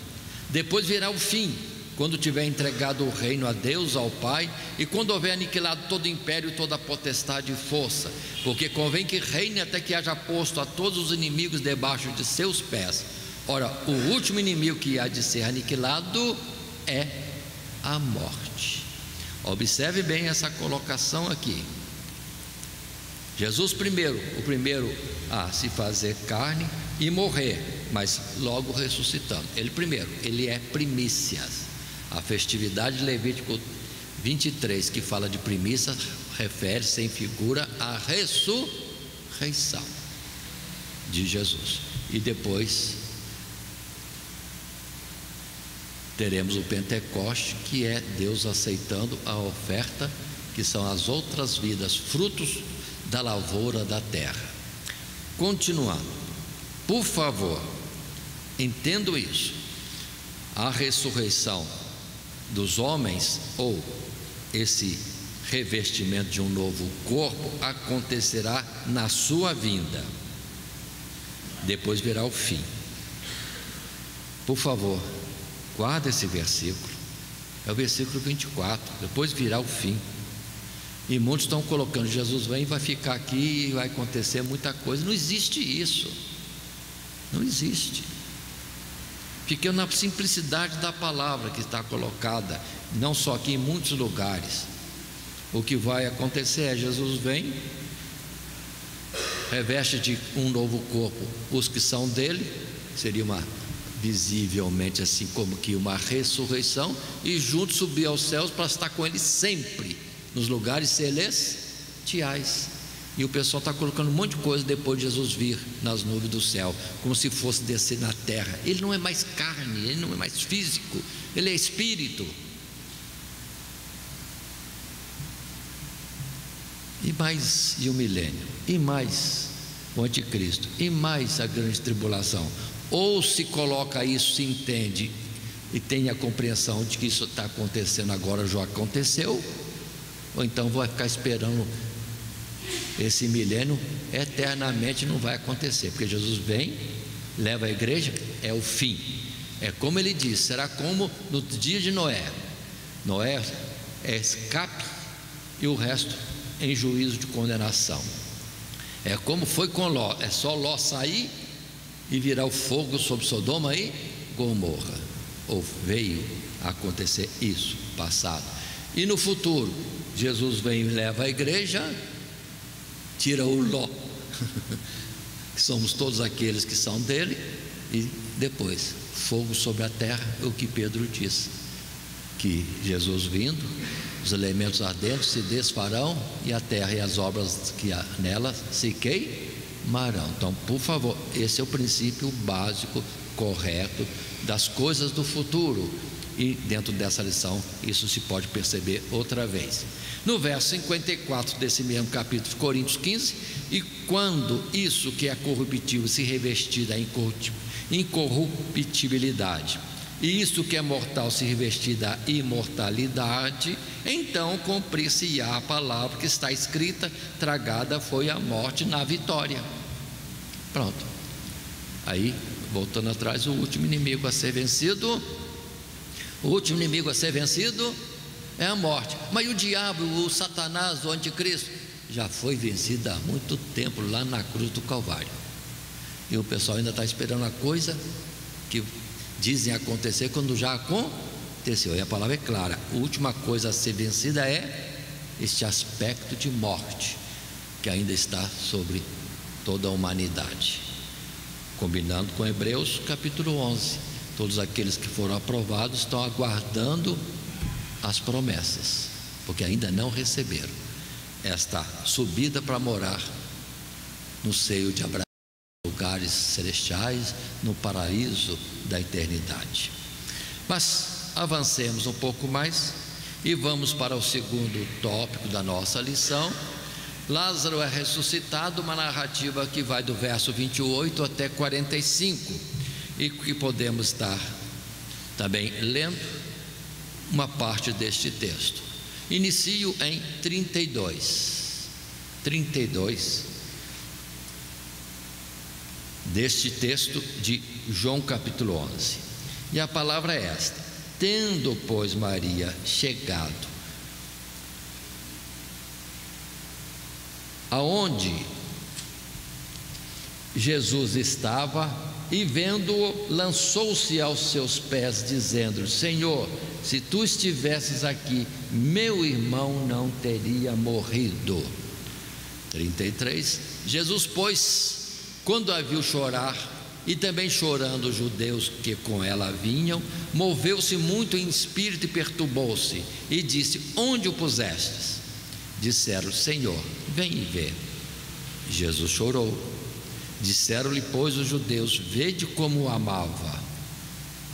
Speaker 2: depois virá o fim, quando tiver entregado o reino a Deus, ao Pai, e quando houver aniquilado todo império, toda potestade e força, porque convém que reine até que haja posto a todos os inimigos debaixo de seus pés. Ora, o último inimigo que há de ser aniquilado é a morte. Observe bem essa colocação aqui. Jesus o primeiro a se fazer carne e morrer, mas logo ressuscitando. Ele é primícias. A festividade de Levítico 23, que fala de primícias, refere-se em figura à ressurreição de Jesus. E depois teremos o Pentecoste, que é Deus aceitando a oferta, que são as outras vidas, frutos da lavoura da terra. Continuando, por favor, entendo isso. A ressurreição dos homens, ou esse revestimento de um novo corpo, acontecerá na sua vinda. Depois virá o fim. Por favor, guarda esse versículo, é o versículo 24, depois virá o fim. E muitos estão colocando, Jesus vem e vai ficar aqui e vai acontecer muita coisa. Não existe isso, não existe. Fiquei na simplicidade da palavra que está colocada, não só aqui, em muitos lugares. O que vai acontecer é: Jesus vem, reveste de um novo corpo os que são dele, seria visivelmente assim como que uma ressurreição, e juntos subir aos céus para estar com ele sempre nos lugares celestiais. E o pessoal está colocando um monte de coisa depois de Jesus vir nas nuvens do céu, como se fosse descer na terra. Ele não é mais carne, ele não é mais físico, ele é espírito. E mais o milênio, e mais o anticristo, e mais a grande tribulação. Ou se coloca isso, se entende e tem a compreensão de que isso está acontecendo agora, já aconteceu, ou então vai ficar esperando esse milênio eternamente. Não vai acontecer, porque Jesus vem, leva a igreja, é o fim. É como ele disse, será como no dia de Noé. Noé é escape e o resto em juízo de condenação. É como foi com Ló, é só Ló sair e virar o fogo sobre Sodoma e Gomorra. Ou veio a acontecer isso, passado. E no futuro, Jesus vem e leva a igreja, tira o Ló, que somos todos aqueles que são dele, e depois, fogo sobre a terra, o que Pedro disse, que Jesus vindo, os elementos ardentes se desfarão, e a terra e as obras que há nela se queimarão. Então, por favor, esse é o princípio básico, correto, das coisas do futuro. E dentro dessa lição, isso se pode perceber outra vez. No verso 54 desse mesmo capítulo de Coríntios 15: e quando isso que é corruptível se revestir da incorruptibilidade, e isso que é mortal se revestir da imortalidade, então cumprir-se-á a palavra que está escrita: tragada foi a morte na vitória. Pronto. Aí, voltando atrás, o último inimigo a ser vencido, o último inimigo a ser vencido é a morte. Mas o diabo, o Satanás, o anticristo, já foi vencida há muito tempo lá na cruz do Calvário. E o pessoal ainda está esperando a coisa que dizem acontecer quando já aconteceu. E a palavra é clara: a última coisa a ser vencida é este aspecto de morte que ainda está sobre toda a humanidade. Combinando com Hebreus capítulo 11, todos aqueles que foram aprovados estão aguardando as promessas, porque ainda não receberam esta subida para morar no seio de Abraão, lugares celestiais, no paraíso da eternidade. Mas avancemos um pouco mais e vamos para o segundo tópico da nossa lição. Lázaro é ressuscitado, uma narrativa que vai do verso 28 até 45 e que podemos estar também lendo uma parte deste texto. Inicio em 32 deste texto de João capítulo 11, e a palavra é esta: tendo, pois, Maria chegado aonde Jesus estava, e vendo-o, lançou-se aos seus pés, dizendo: Senhor, se tu estivesses aqui, meu irmão não teria morrido. 33. Jesus, pois, quando a viu chorar, e também chorando os judeus que com ela vinham, moveu-se muito em espírito e perturbou-se, e disse: onde o pusestes? Disseram: Senhor, vem e vê. Jesus chorou. Disseram-lhe, pois, os judeus: vede como o amava.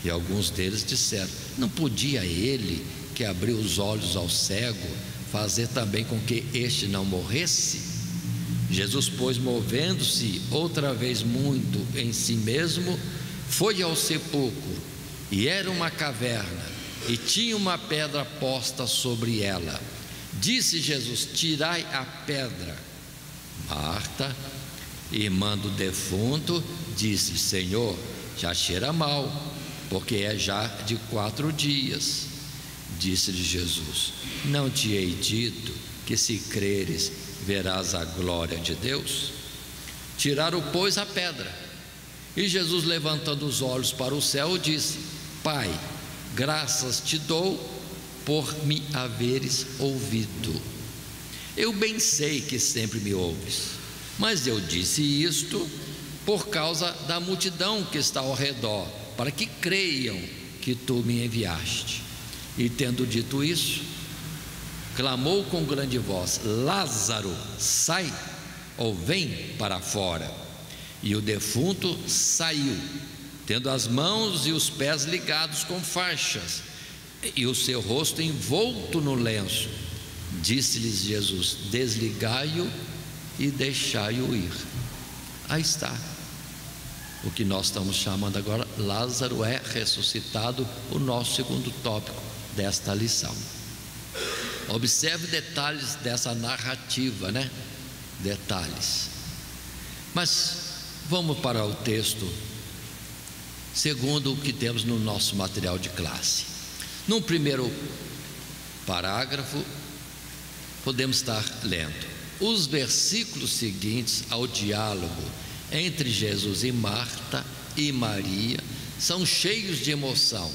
Speaker 2: E alguns deles disseram: não podia ele, que abriu os olhos ao cego, fazer também com que este não morresse? Jesus, pois, movendo-se outra vez muito em si mesmo, foi ao sepulcro, e era uma caverna, e tinha uma pedra posta sobre ela. Disse Jesus: tirai a pedra. Marta, irmã do defunto, disse: Senhor, já cheira mal, porque é já de 4 dias. Disse-lhe Jesus: não te hei dito que, se creres, verás a glória de Deus? Tiraram, pois, a pedra. E Jesus, levantando os olhos para o céu, disse: Pai, graças te dou por me haveres ouvido. Eu bem sei que sempre me ouves, mas eu disse isto por causa da multidão que está ao redor, para que creiam que tu me enviaste. E tendo dito isso, clamou com grande voz: Lázaro, sai, ou vem para fora. E o defunto saiu, tendo as mãos e os pés ligados com faixas, e o seu rosto envolto no lenço. Disse-lhes Jesus: desligai-o e deixai-o ir. Aí está o que nós estamos chamando agora: Lázaro é ressuscitado, o nosso segundo tópico desta lição. Observe detalhes dessa narrativa, né? Detalhes. Mas vamos para o texto segundo o que temos no nosso material de classe. No primeiro parágrafo, podemos estar lendo os versículos seguintes ao diálogo entre Jesus e Marta e Maria. São cheios de emoção,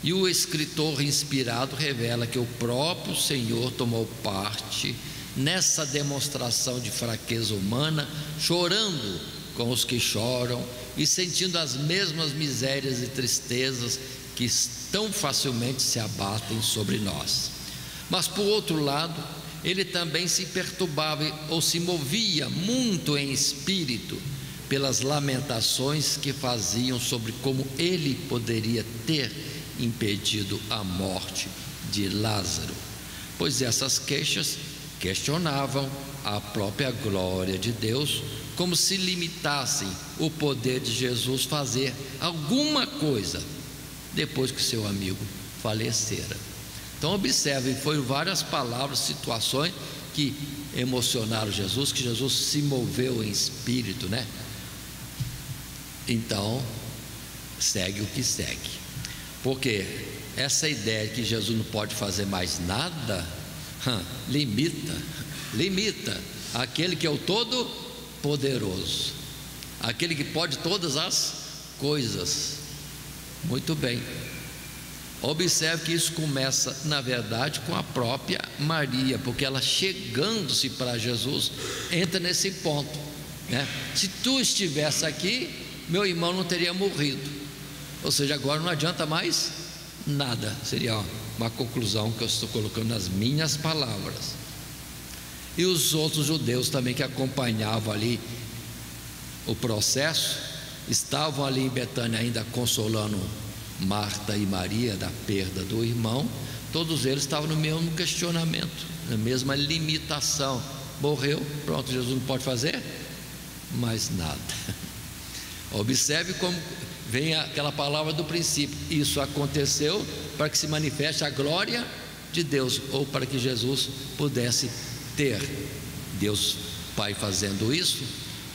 Speaker 2: e o escritor inspirado revela que o próprio Senhor tomou parte nessa demonstração de fraqueza humana, chorando com os que choram e sentindo as mesmas misérias e tristezas que tão facilmente se abatem sobre nós. Mas, por outro lado, ele também se perturbava ou se movia muito em espírito pelas lamentações que faziam sobre como ele poderia ter impedido a morte de Lázaro, pois essas queixas questionavam a própria glória de Deus, como se limitassem o poder de Jesus fazer alguma coisa depois que seu amigo falecera. Então observem, foram várias palavras, situações que emocionaram Jesus, que Jesus se moveu em espírito, né? Então segue o que segue, porque essa ideia de que Jesus não pode fazer mais nada limita limita aquele que é o Todo-Poderoso, aquele que pode todas as coisas. Muito bem. Observe que isso começa, na verdade, com a própria Maria, porque ela, chegando-se para Jesus, entra nesse ponto, né? Se tu estivesse aqui, meu irmão não teria morrido. Ou seja, agora não adianta mais nada. Seria uma conclusão que eu estou colocando nas minhas palavras. E os outros judeus também que acompanhavam ali o processo, estavam ali em Betânia ainda consolando Marta e Maria da perda do irmão. Todos eles estavam no mesmo questionamento, na mesma limitação. Morreu, pronto, Jesus não pode fazer mais nada. Observe como vem aquela palavra do princípio: isso aconteceu para que se manifeste a glória de Deus, ou para que Jesus pudesse ter, Deus Pai fazendo isso,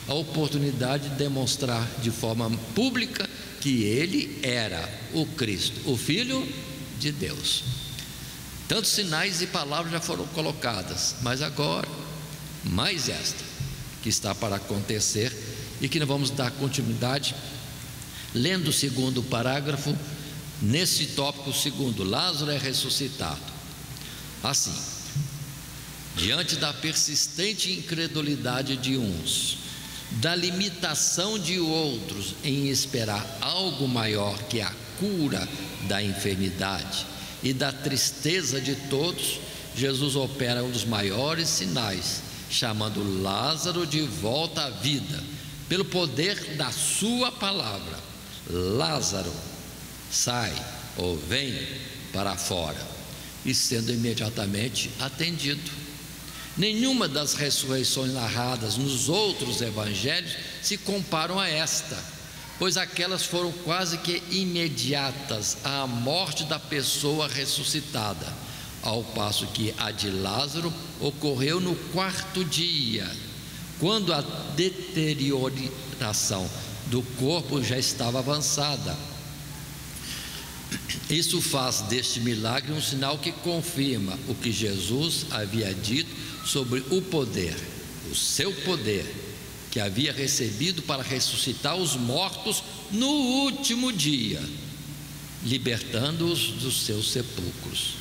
Speaker 2: a oportunidade de demonstrar de forma pública que Ele era o Cristo, o Filho de Deus. Tantos sinais e palavras já foram colocadas, mas agora mais esta que está para acontecer, e que nós vamos dar continuidade lendo o segundo parágrafo. Nesse tópico segundo, Lázaro é ressuscitado. Assim, diante da persistente incredulidade de uns, da limitação de outros em esperar algo maior que a cura da enfermidade e da tristeza de todos, Jesus opera um dos maiores sinais, chamando Lázaro de volta à vida, pelo poder da sua palavra. Lázaro, sai ou vem para fora, e sendo imediatamente atendido. Nenhuma das ressurreições narradas nos outros evangelhos se comparam a esta, pois aquelas foram quase que imediatas à morte da pessoa ressuscitada, ao passo que a de Lázaro ocorreu no 4º dia, quando a deterioração do corpo já estava avançada. Isso faz deste milagre um sinal que confirma o que Jesus havia dito sobre o poder, o seu poder, que havia recebido para ressuscitar os mortos no último dia, libertando-os dos seus sepulcros.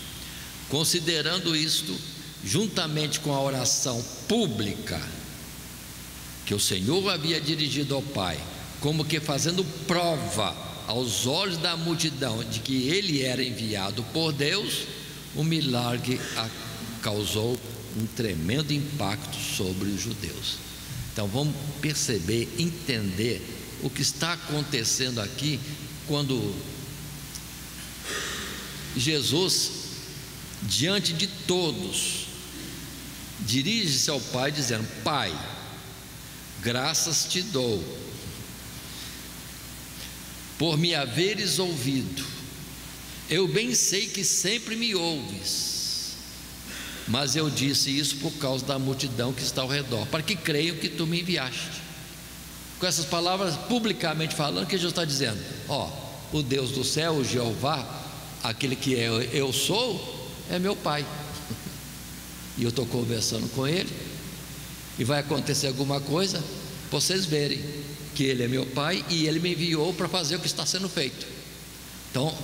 Speaker 2: Considerando isto, juntamente com a oração pública que o Senhor havia dirigido ao Pai, como que fazendo prova aos olhos da multidão de que ele era enviado por Deus, o milagre causou um tremendo impacto sobre os judeus. Então vamos perceber, entender o que está acontecendo aqui, quando Jesus, diante de todos, dirige-se ao Pai dizendo: Pai, graças te dou por me haveres ouvido. Eu bem sei que sempre me ouves, mas eu disse isso por causa da multidão que está ao redor, para que creiam que tu me enviaste. Com essas palavras, publicamente falando, que Jesus está dizendo: ó, o Deus do céu, o Jeová, aquele que eu sou, é meu Pai, e eu estou conversando com Ele, e vai acontecer alguma coisa, para vocês verem que Ele é meu Pai e Ele me enviou para fazer o que está sendo feito. Então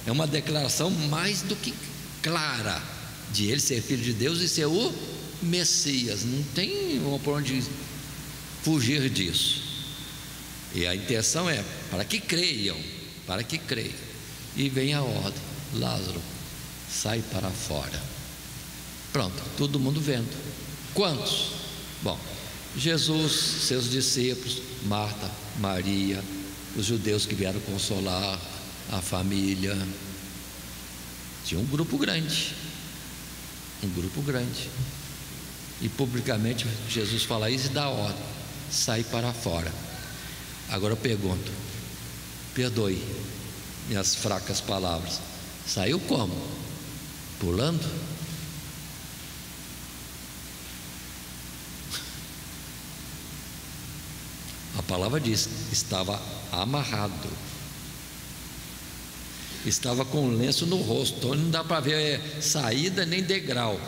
Speaker 2: é uma declaração mais do que clara de Ele ser Filho de Deus e ser o Messias. Não tem por onde fugir disso. E a intenção é para que creiam, para que creiam. E vem a ordem: Lázaro, sai para fora. Pronto, todo mundo vendo. Quantos? Bom, Jesus, seus discípulos, Marta, Maria, os judeus que vieram consolar a família. Tinha um grupo grande, e publicamente Jesus fala isso e dá ordem: sai para fora. Agora eu pergunto, perdoe minhas fracas palavras, saiu como? Pulando? A palavra diz: estava amarrado, estava com um lenço no rosto, então não dá para ver saída nem degrau.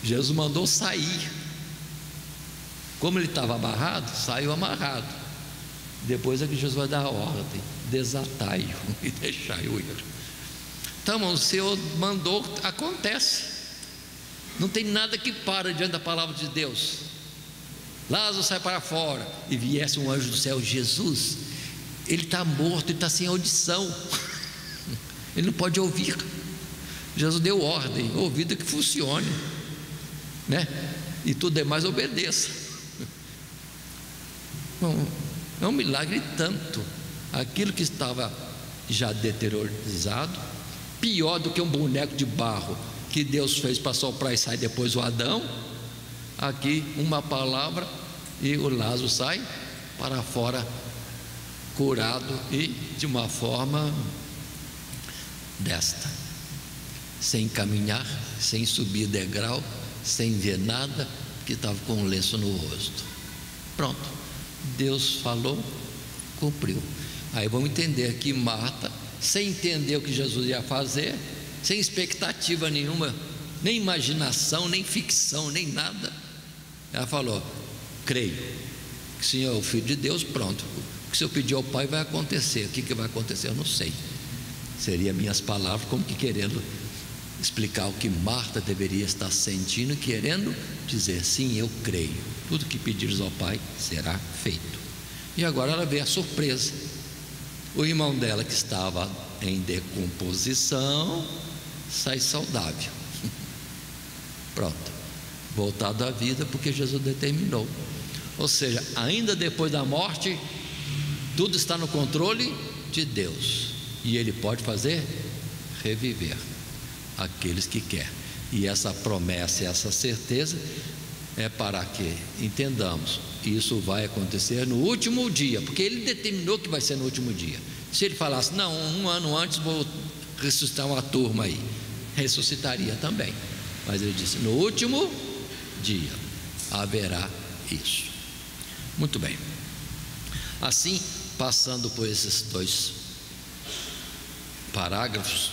Speaker 2: Jesus mandou sair. Como ele estava amarrado, saiu amarrado. Depois é que Jesus vai dar a ordem: desatai-o e deixai-o ir. Então, irmão, o Senhor mandou, acontece. Não tem nada que para diante da palavra de Deus. Lázaro sai para fora, e viesse um anjo do céu. Jesus, ele está morto, ele está sem audição, ele não pode ouvir. Jesus deu ordem: ouvido que funcione, né? E tudo demais obedeça. Bom, é um milagre tanto. Aquilo que estava já deteriorizado, pior do que um boneco de barro que Deus fez para soprar e sai depois o Adão. Aqui uma palavra e o Lázaro sai para fora, curado, e de uma forma desta, sem caminhar, sem subir degrau, sem ver nada, que estava com um lenço no rosto. Pronto, Deus falou, cumpriu. Aí vamos entender que Marta, sem entender o que Jesus ia fazer, sem expectativa nenhuma, nem imaginação, nem ficção, nem nada, ela falou: creio que o Senhor é o Filho de Deus. Pronto, o que o Senhor pediu ao Pai vai acontecer. O que vai acontecer eu não sei. Seria minhas palavras, como que querendo explicar o que Marta deveria estar sentindo, querendo dizer: sim, eu creio, tudo que pedires ao Pai será feito. E agora ela vê a surpresa: o irmão dela, que estava em decomposição, sai saudável. Pronto, voltado à vida, porque Jesus determinou. Ou seja, ainda depois da morte, tudo está no controle de Deus, e Ele pode fazer reviver aqueles que quer. E essa promessa, essa certeza é para que entendamos: isso vai acontecer no último dia, porque Ele determinou que vai ser no último dia. Se Ele falasse: não, um ano antes vou ressuscitar uma turma aí, ressuscitaria também. Mas Ele disse: no último dia haverá isso. Muito bem. Assim, passando por esses dois parágrafos,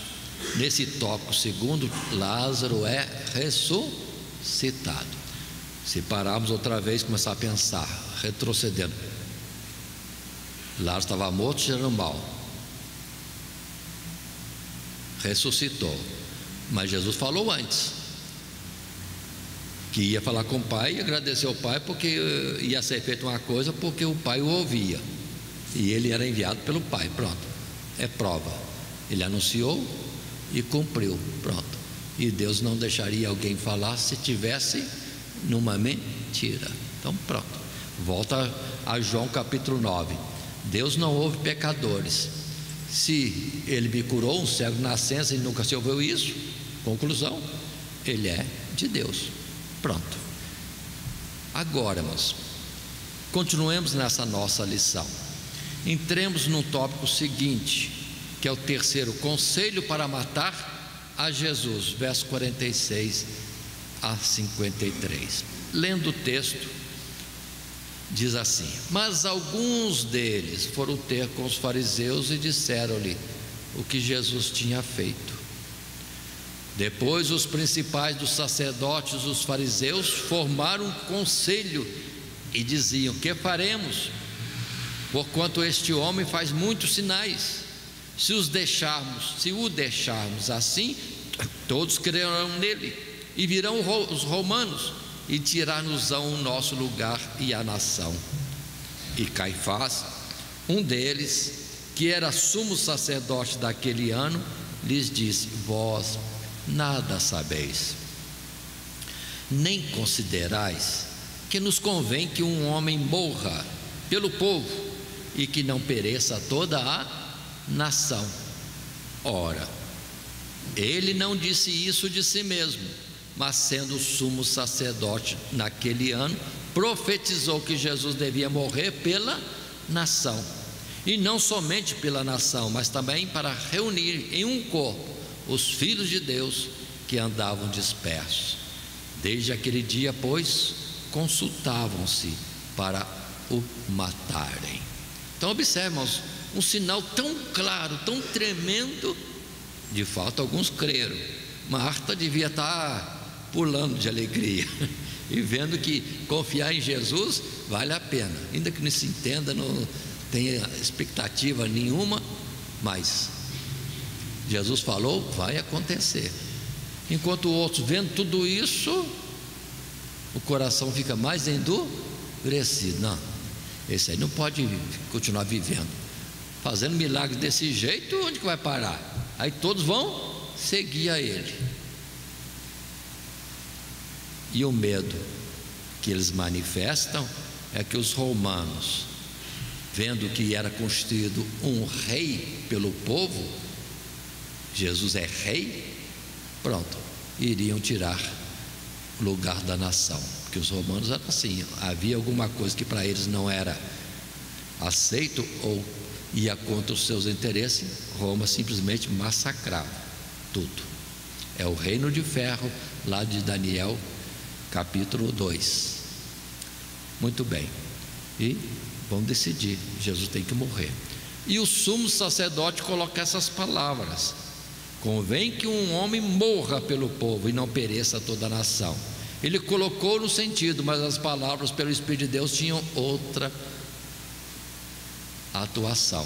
Speaker 2: nesse tópico segundo, Lázaro é ressuscitado. Se pararmos outra vez, começar a pensar, retrocedendo, Lázaro estava morto, cheirando mal, ressuscitou. Mas Jesus falou antes que ia falar com o Pai e agradecer ao Pai, porque ia ser feita uma coisa, porque o Pai o ouvia e ele era enviado pelo Pai. Pronto, é prova. Ele anunciou e cumpriu. Pronto. E Deus não deixaria alguém falar se tivesse numa mentira. Então pronto, volta a João capítulo 9. Deus não ouve pecadores. Se Ele me curou um cego de nascença e nunca se ouviu isso, conclusão, Ele é de Deus. Pronto. Agora, irmãos, continuemos nessa nossa lição. Entremos no tópico seguinte, que é o terceiro: conselho para matar a Jesus, verso 46 a 53. Lendo o texto, diz assim: mas alguns deles foram ter com os fariseus e disseram-lhe o que Jesus tinha feito. Depois os principais dos sacerdotes, os fariseus, formaram um conselho e diziam: que faremos? Porquanto este homem faz muitos sinais. Se o deixarmos assim, todos crerão nele, e virão os romanos e tirar-nos-ão o nosso lugar e a nação. E Caifás, um deles, que era sumo sacerdote daquele ano, lhes disse: vós nada sabeis, nem considerais que nos convém que um homem morra pelo povo e que não pereça toda a nação. Ora, ele não disse isso de si mesmo, mas sendo sumo sacerdote naquele ano, profetizou que Jesus devia morrer pela nação, e não somente pela nação, mas também para reunir em um corpo os filhos de Deus que andavam dispersos. Desde aquele dia, pois, consultavam-se para o matarem. Então observemos um sinal tão claro, tão tremendo. De fato, alguns creram. Marta devia estar pulando de alegria e vendo que confiar em Jesus vale a pena, ainda que não se entenda, não tenha expectativa nenhuma, mas Jesus falou, vai acontecer. Enquanto outros vendo tudo isso, o coração fica mais endurecido. Não, esse aí não pode continuar vivendo, fazendo milagres desse jeito, onde que vai parar? Aí todos vão seguir a ele. E o medo que eles manifestam é que os romanos, vendo que era constituído um rei pelo povo, Jesus é rei, pronto, iriam tirar o lugar da nação, porque os romanos eram assim, havia alguma coisa que para eles não era aceito ou ia contra os seus interesses, Roma simplesmente massacrava tudo. É o reino de ferro lá de Daniel capítulo 2. Muito bem, e vão decidir, Jesus tem que morrer. E o sumo sacerdote coloca essas palavras: convém que um homem morra pelo povo e não pereça toda a nação. Ele colocou no sentido, mas as palavras pelo Espírito de Deus tinham outra atuação,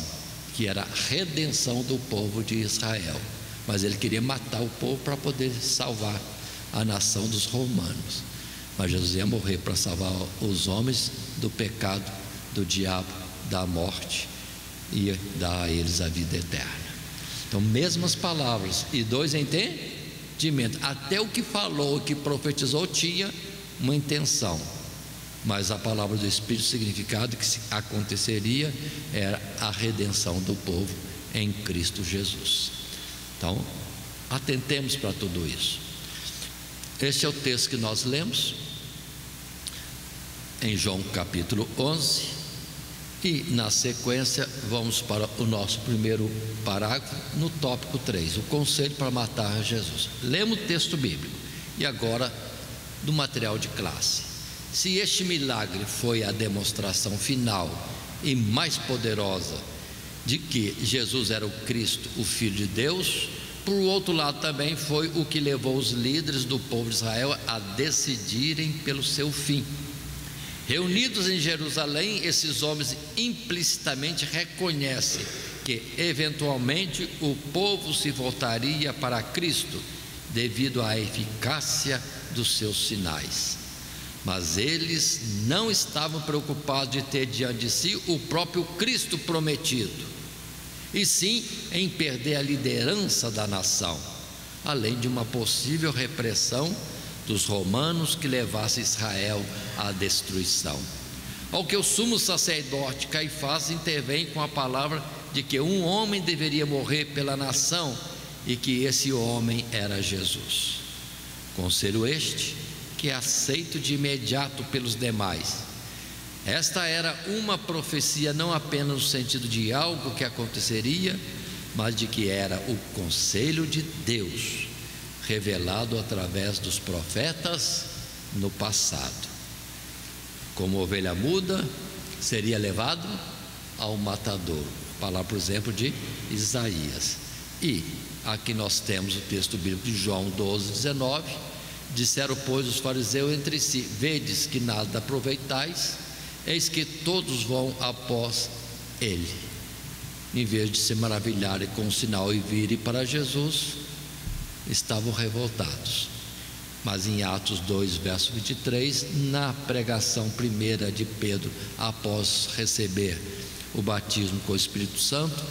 Speaker 2: que era a redenção do povo de Israel. Mas ele queria matar o povo para poder salvar a nação dos romanos. Mas Jesus ia morrer para salvar os homens do pecado, do diabo, da morte, e dar a eles a vida eterna. Então, mesmas palavras e dois entendimentos. Até o que falou, o que profetizou tinha uma intenção, mas a palavra do Espírito, o significado que aconteceria era a redenção do povo em Cristo Jesus. Então, atentemos para tudo isso. Este é o texto que nós lemos em João capítulo 11, e na sequência vamos para o nosso primeiro parágrafo, no tópico 3, o conselho para matar Jesus. Lemos o texto bíblico e agora do material de classe. Se este milagre foi a demonstração final e mais poderosa de que Jesus era o Cristo, o Filho de Deus, por outro lado também foi o que levou os líderes do povo de Israel a decidirem pelo seu fim. Reunidos em Jerusalém, esses homens implicitamente reconhecem que eventualmente o povo se voltaria para Cristo devido à eficácia dos seus sinais. Mas eles não estavam preocupados de ter diante de si o próprio Cristo prometido, e sim em perder a liderança da nação, além de uma possível repressão dos romanos que levasse Israel à destruição. Ao que o sumo sacerdote Caifás intervém com a palavra de que um homem deveria morrer pela nação e que esse homem era Jesus. Conselho este que é aceito de imediato pelos demais. Esta era uma profecia não apenas no sentido de algo que aconteceria, mas de que era o conselho de Deus revelado através dos profetas no passado. Como ovelha muda seria levado ao matador, palavra, por exemplo, de Isaías. E aqui nós temos o texto bíblico de João 12:19. Disseram, pois, os fariseus entre si: vedes que nada aproveitais, eis que todos vão após ele. Em vez de se maravilharem com o sinal e virem para Jesus, estavam revoltados. Mas em Atos 2, verso 23, na pregação primeira de Pedro, após receber o batismo com o Espírito Santo,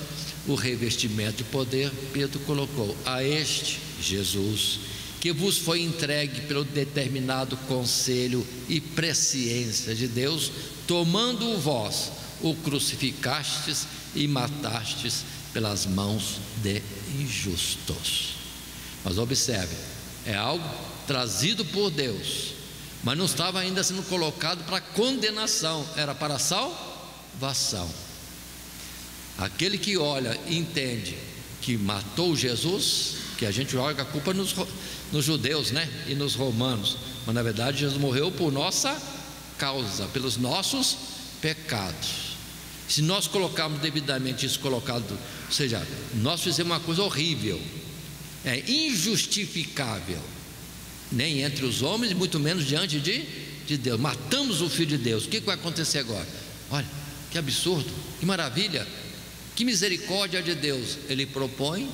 Speaker 2: o revestimento de poder, Pedro colocou: a este Jesus, que vos foi entregue pelo determinado conselho e presciência de Deus, tomando-o vós, o crucificastes e matastes pelas mãos de injustos. Mas observe, é algo trazido por Deus, mas não estava ainda sendo colocado para condenação, era para salvação. Aquele que olha e entende que matou Jesus, que a gente joga a culpa nos judeus, né? E nos romanos, mas na verdade Jesus morreu por nossa causa, pelos nossos pecados. Se nós colocarmos devidamente isso colocado, ou seja, nós fizemos uma coisa horrível, é injustificável, nem entre os homens, e muito menos diante de Deus. Matamos o Filho de Deus. O que vai acontecer agora? Olha, que absurdo, que maravilha, que misericórdia de Deus. Ele propõe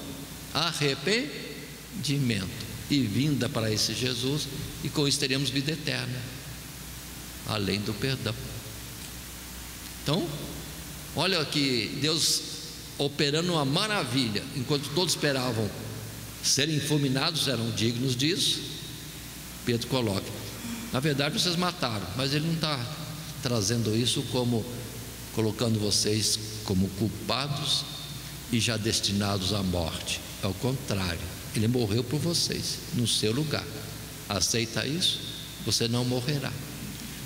Speaker 2: arrependimento e vinda para esse Jesus, e com isso teremos vida eterna, além do perdão. Então, olha aqui, Deus operando uma maravilha. Enquanto todos esperavam serem fulminados, eram dignos disso, Pedro coloca: na verdade vocês mataram, mas ele não está trazendo isso como colocando vocês como culpados e já destinados à morte. Ao contrário, ele morreu por vocês, no seu lugar. Aceita isso? Você não morrerá,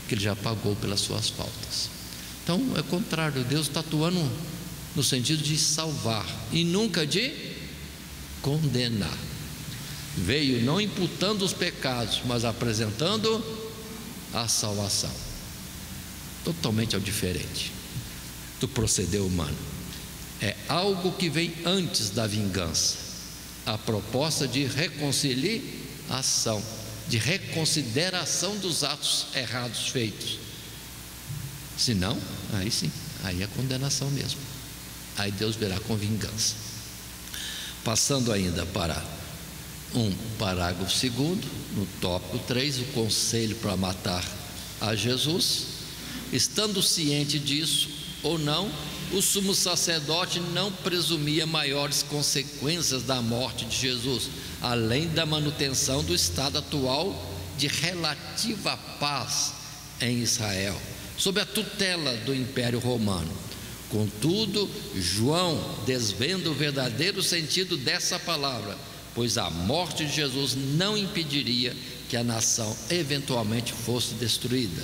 Speaker 2: porque ele já pagou pelas suas faltas. Então é o contrário, Deus está atuando no sentido de salvar e nunca de condenar. Veio não imputando os pecados, mas apresentando a salvação. Totalmente diferente do proceder humano. É algo que vem antes da vingança, a proposta de reconciliação, de reconsideração dos atos errados feitos. Se não, aí sim, aí é condenação mesmo. Aí Deus virá com vingança. Passando ainda para um parágrafo segundo, no tópico 3, o conselho para matar a Jesus. Estando ciente disso ou não, o sumo sacerdote não presumia maiores consequências da morte de Jesus, além da manutenção do estado atual de relativa paz em Israel, sob a tutela do Império Romano. Contudo, João desvenda o verdadeiro sentido dessa palavra, pois a morte de Jesus não impediria que a nação eventualmente fosse destruída,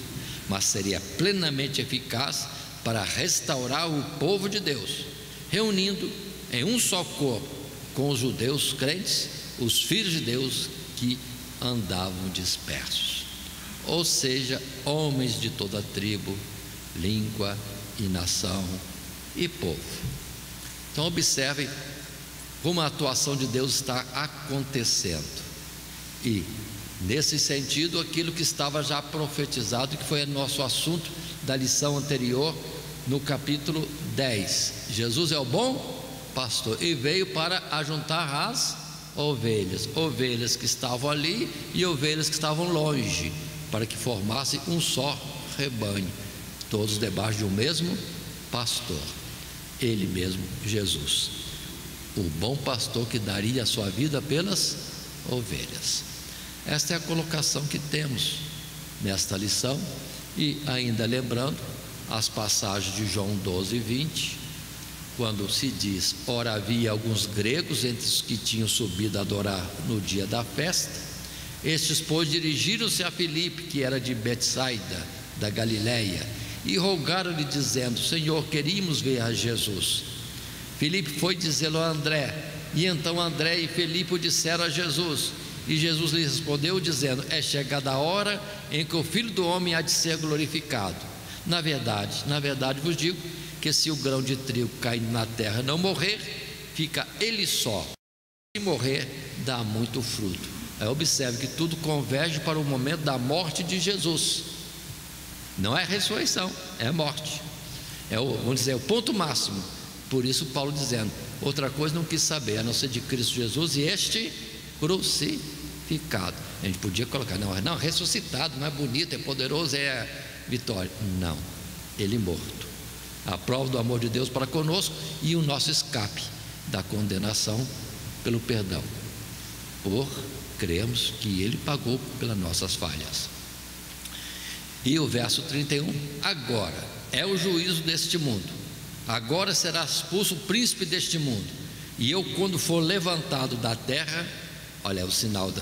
Speaker 2: mas seria plenamente eficaz para restaurar o povo de Deus, reunindo em um só corpo com os judeus crentes, os filhos de Deus que andavam dispersos, ou seja, homens de toda tribo, língua e nação e povo. Então observem como a atuação de Deus está acontecendo, e nesse sentido aquilo que estava já profetizado, que foi nosso assunto da lição anterior, no capítulo 10. Jesus é o bom pastor e veio para ajuntar as ovelhas que estavam ali e ovelhas que estavam longe, para que formassem um só rebanho, todos debaixo de um mesmo pastor, ele mesmo, Jesus, o bom pastor que daria a sua vida pelas ovelhas. Esta é a colocação que temos nesta lição. E ainda lembrando as passagens de João 12:20, quando se diz: ora havia alguns gregos entre os que tinham subido a adorar no dia da festa. Estes, pois, dirigiram-se a Filipe, que era de Betsaida, da Galileia, e rogaram-lhe, dizendo: Senhor, queríamos ver a Jesus. Filipe foi dizê-lo a André, e então André e Filipe o disseram a Jesus. E Jesus lhe respondeu, dizendo: é chegada a hora em que o Filho do Homem há de ser glorificado. Na verdade vos digo que se o grão de trigo caindo na terra não morrer, fica ele só. Se morrer, dá muito fruto. Aí observe que tudo converge para o momento da morte de Jesus. Não é ressurreição, é morte. Vamos dizer, o ponto máximo. Por isso Paulo dizendo: outra coisa não quis saber, a não ser de Cristo Jesus e este crucificado. A gente podia colocar, não, ressuscitado, não é bonito, é poderoso, é vitória. Não, ele morto. A prova do amor de Deus para conosco e o nosso escape da condenação pelo perdão, por cremos que ele pagou pelas nossas falhas. E o verso 31, agora é o juízo deste mundo, agora será expulso o príncipe deste mundo, e eu, quando for levantado da terra, olha, é o sinal de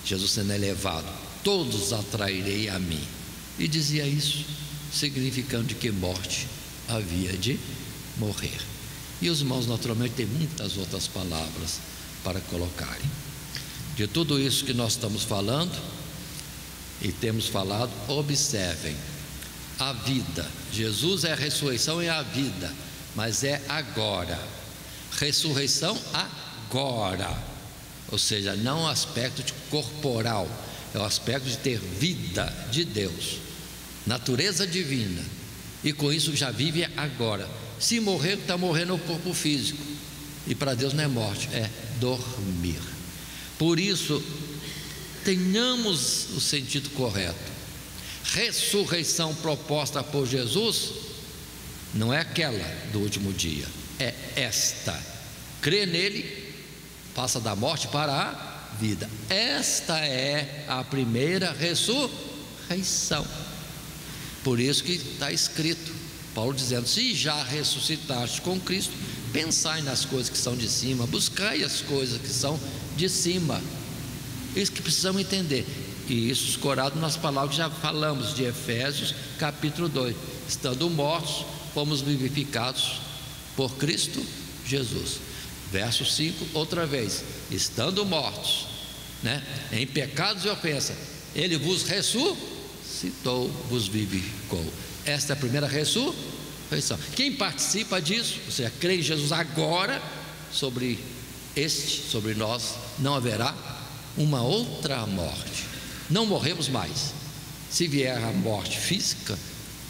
Speaker 2: Jesus sendo elevado, todos atrairei a mim. E dizia isso, significando de que morte havia de morrer. E os irmãos naturalmente têm muitas outras palavras para colocarem. De tudo isso que nós estamos falando e temos falado, observem a vida. Jesus é a ressurreição e a vida, mas é agora. Ressurreição agora, ou seja, não aspecto de corporal, é o aspecto de ter vida de Deus, natureza divina, e com isso já vive agora. Se morrer, está morrendo o corpo físico, e para Deus não é morte, é dormir. Por isso, tenhamos o sentido correto. Ressurreição proposta por Jesus não é aquela do último dia, é esta. Crê nele, passa da morte para a vida. Esta é a primeira ressurreição. Por isso que está escrito, Paulo dizendo: se já ressuscitaste com Cristo, pensai nas coisas que são de cima, buscai as coisas que são de cima. Isso que precisamos entender, e isso escorado nas palavras que já falamos de Efésios capítulo 2: estando mortos, fomos vivificados por Cristo Jesus. Verso 5, outra vez: estando mortos, em pecados e ofensas, Ele vos ressuscitou, vos vivificou. Esta é a primeira ressurreição. Quem participa disso, ou seja, crê em Jesus agora, sobre nós não haverá uma outra morte. Não morremos mais. Se vier a morte física,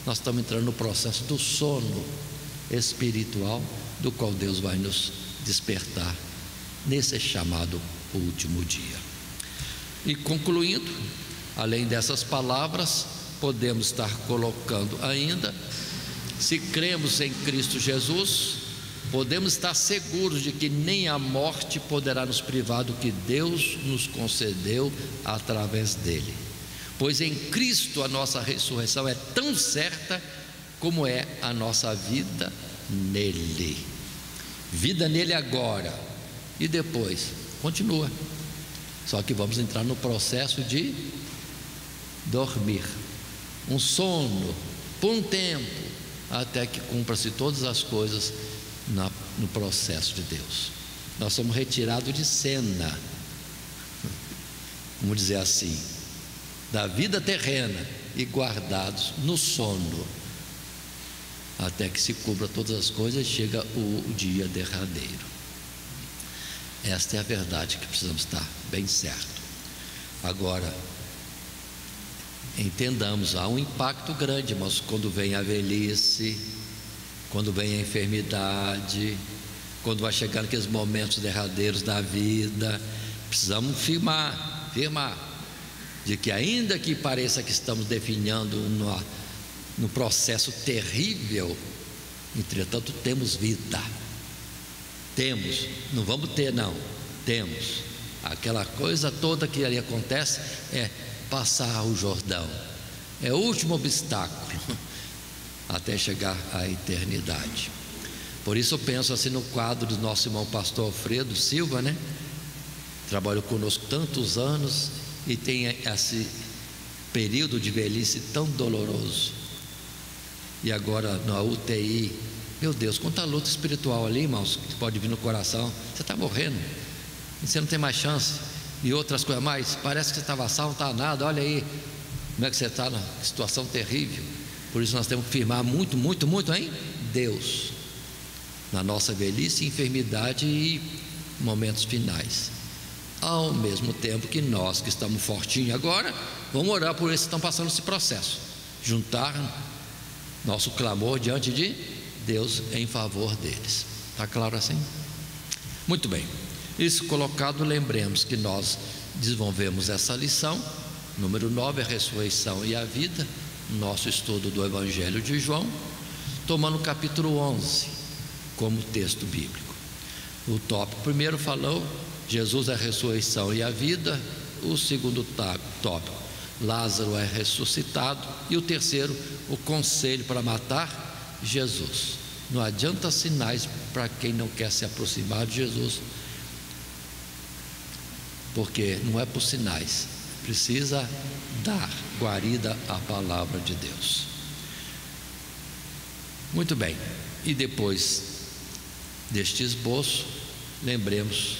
Speaker 2: nós estamos entrando no processo do sono espiritual, do qual Deus vai nos despertar nesse chamado último dia. E concluindo, além dessas palavras, podemos estar colocando ainda: se cremos em Cristo Jesus, podemos estar seguros de que nem a morte poderá nos privar do que Deus nos concedeu através dele, pois em Cristo a nossa ressurreição é tão certa como é a nossa vida nele. Vida nele agora, e depois continua, só que vamos entrar no processo de dormir, um sono por um tempo, até que cumpra-se todas as coisas no processo de Deus. Nós somos retirados de cena, vamos dizer assim, da vida terrena, e guardados no sono, até que se cumpra todas as coisas, chega o dia derradeiro. Esta é a verdade que precisamos estar bem certo. Agora, entendamos, há um impacto grande, mas quando vem a velhice, quando vem a enfermidade, quando vai chegando aqueles momentos derradeiros da vida, precisamos firmar de que, ainda que pareça que estamos definhando no processo terrível, entretanto temos vida. Temos, não vamos ter não, temos. Aquela coisa toda que ali acontece é passar o Jordão, é o último obstáculo até chegar à eternidade. Por isso eu penso assim no quadro do nosso irmão pastor Alfredo Silva, trabalhou conosco tantos anos e tem esse período de velhice tão doloroso, e agora na UTI, meu Deus, quanta luta espiritual ali, irmãos, que pode vir no coração. Você está morrendo, você não tem mais chance, e outras coisas mais. Parece que você estava salvo, não está nada. Olha aí como é que você está, na situação terrível. Por isso nós temos que firmar muito, muito, muito em Deus, na nossa velhice, enfermidade e momentos finais, ao mesmo tempo que nós que estamos fortinhos agora, vamos orar por esses que estão passando esse processo, juntar nosso clamor diante de Deus em favor deles. Está claro assim? Muito bem. Isso colocado, lembremos que nós desenvolvemos essa lição número 9, a ressurreição e a vida, nosso estudo do Evangelho de João, tomando o capítulo 11 como texto bíblico. O tópico primeiro falou Jesus é a ressurreição e a vida. O segundo tópico, Lázaro é ressuscitado. E o terceiro, o conselho para matar Jesus. Não adianta sinais para quem não quer se aproximar de Jesus, porque não é por sinais, precisa dar guarida à palavra de Deus. Muito bem, e depois deste esboço, lembremos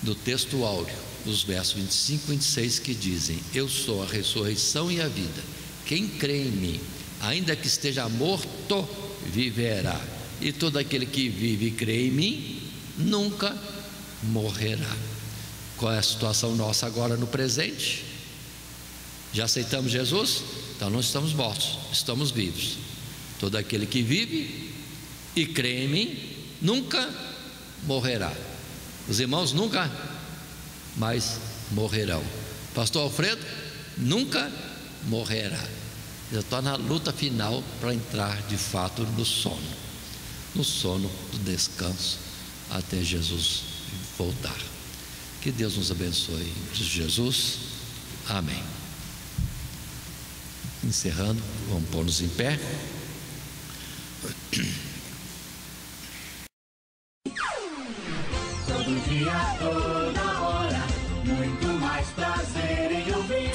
Speaker 2: do texto áureo, dos versos 25 e 26, que dizem: eu sou a ressurreição e a vida, quem crê em mim, ainda que esteja morto, viverá, e todo aquele que vive e crê em mim nunca morrerá. Qual é a situação nossa agora no presente? Já aceitamos Jesus? Então não estamos mortos, estamos vivos. Todo aquele que vive e crê em mim nunca morrerá. Os irmãos nunca mais morrerão. Pastor Alfredo nunca morrerá. Eu estou na luta final para entrar de fato no sono do descanso até Jesus voltar. Que Deus nos abençoe em Jesus. Amém. Encerrando, vamos pôr-nos em pé.
Speaker 3: Todo dia, toda hora, muito mais prazer em ouvir.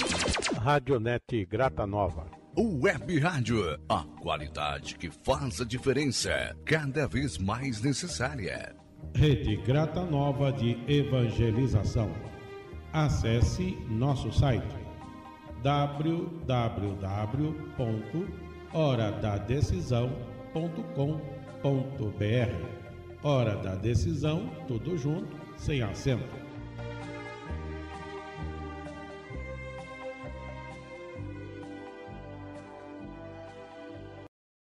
Speaker 1: Radionet Grata Nova.
Speaker 4: Web Rádio, a qualidade que faz a diferença, cada vez mais necessária.
Speaker 5: Rede Grata Nova de Evangelização. Acesse nosso site www.horadadecisão.com.br. Hora da Decisão, tudo junto, sem acento.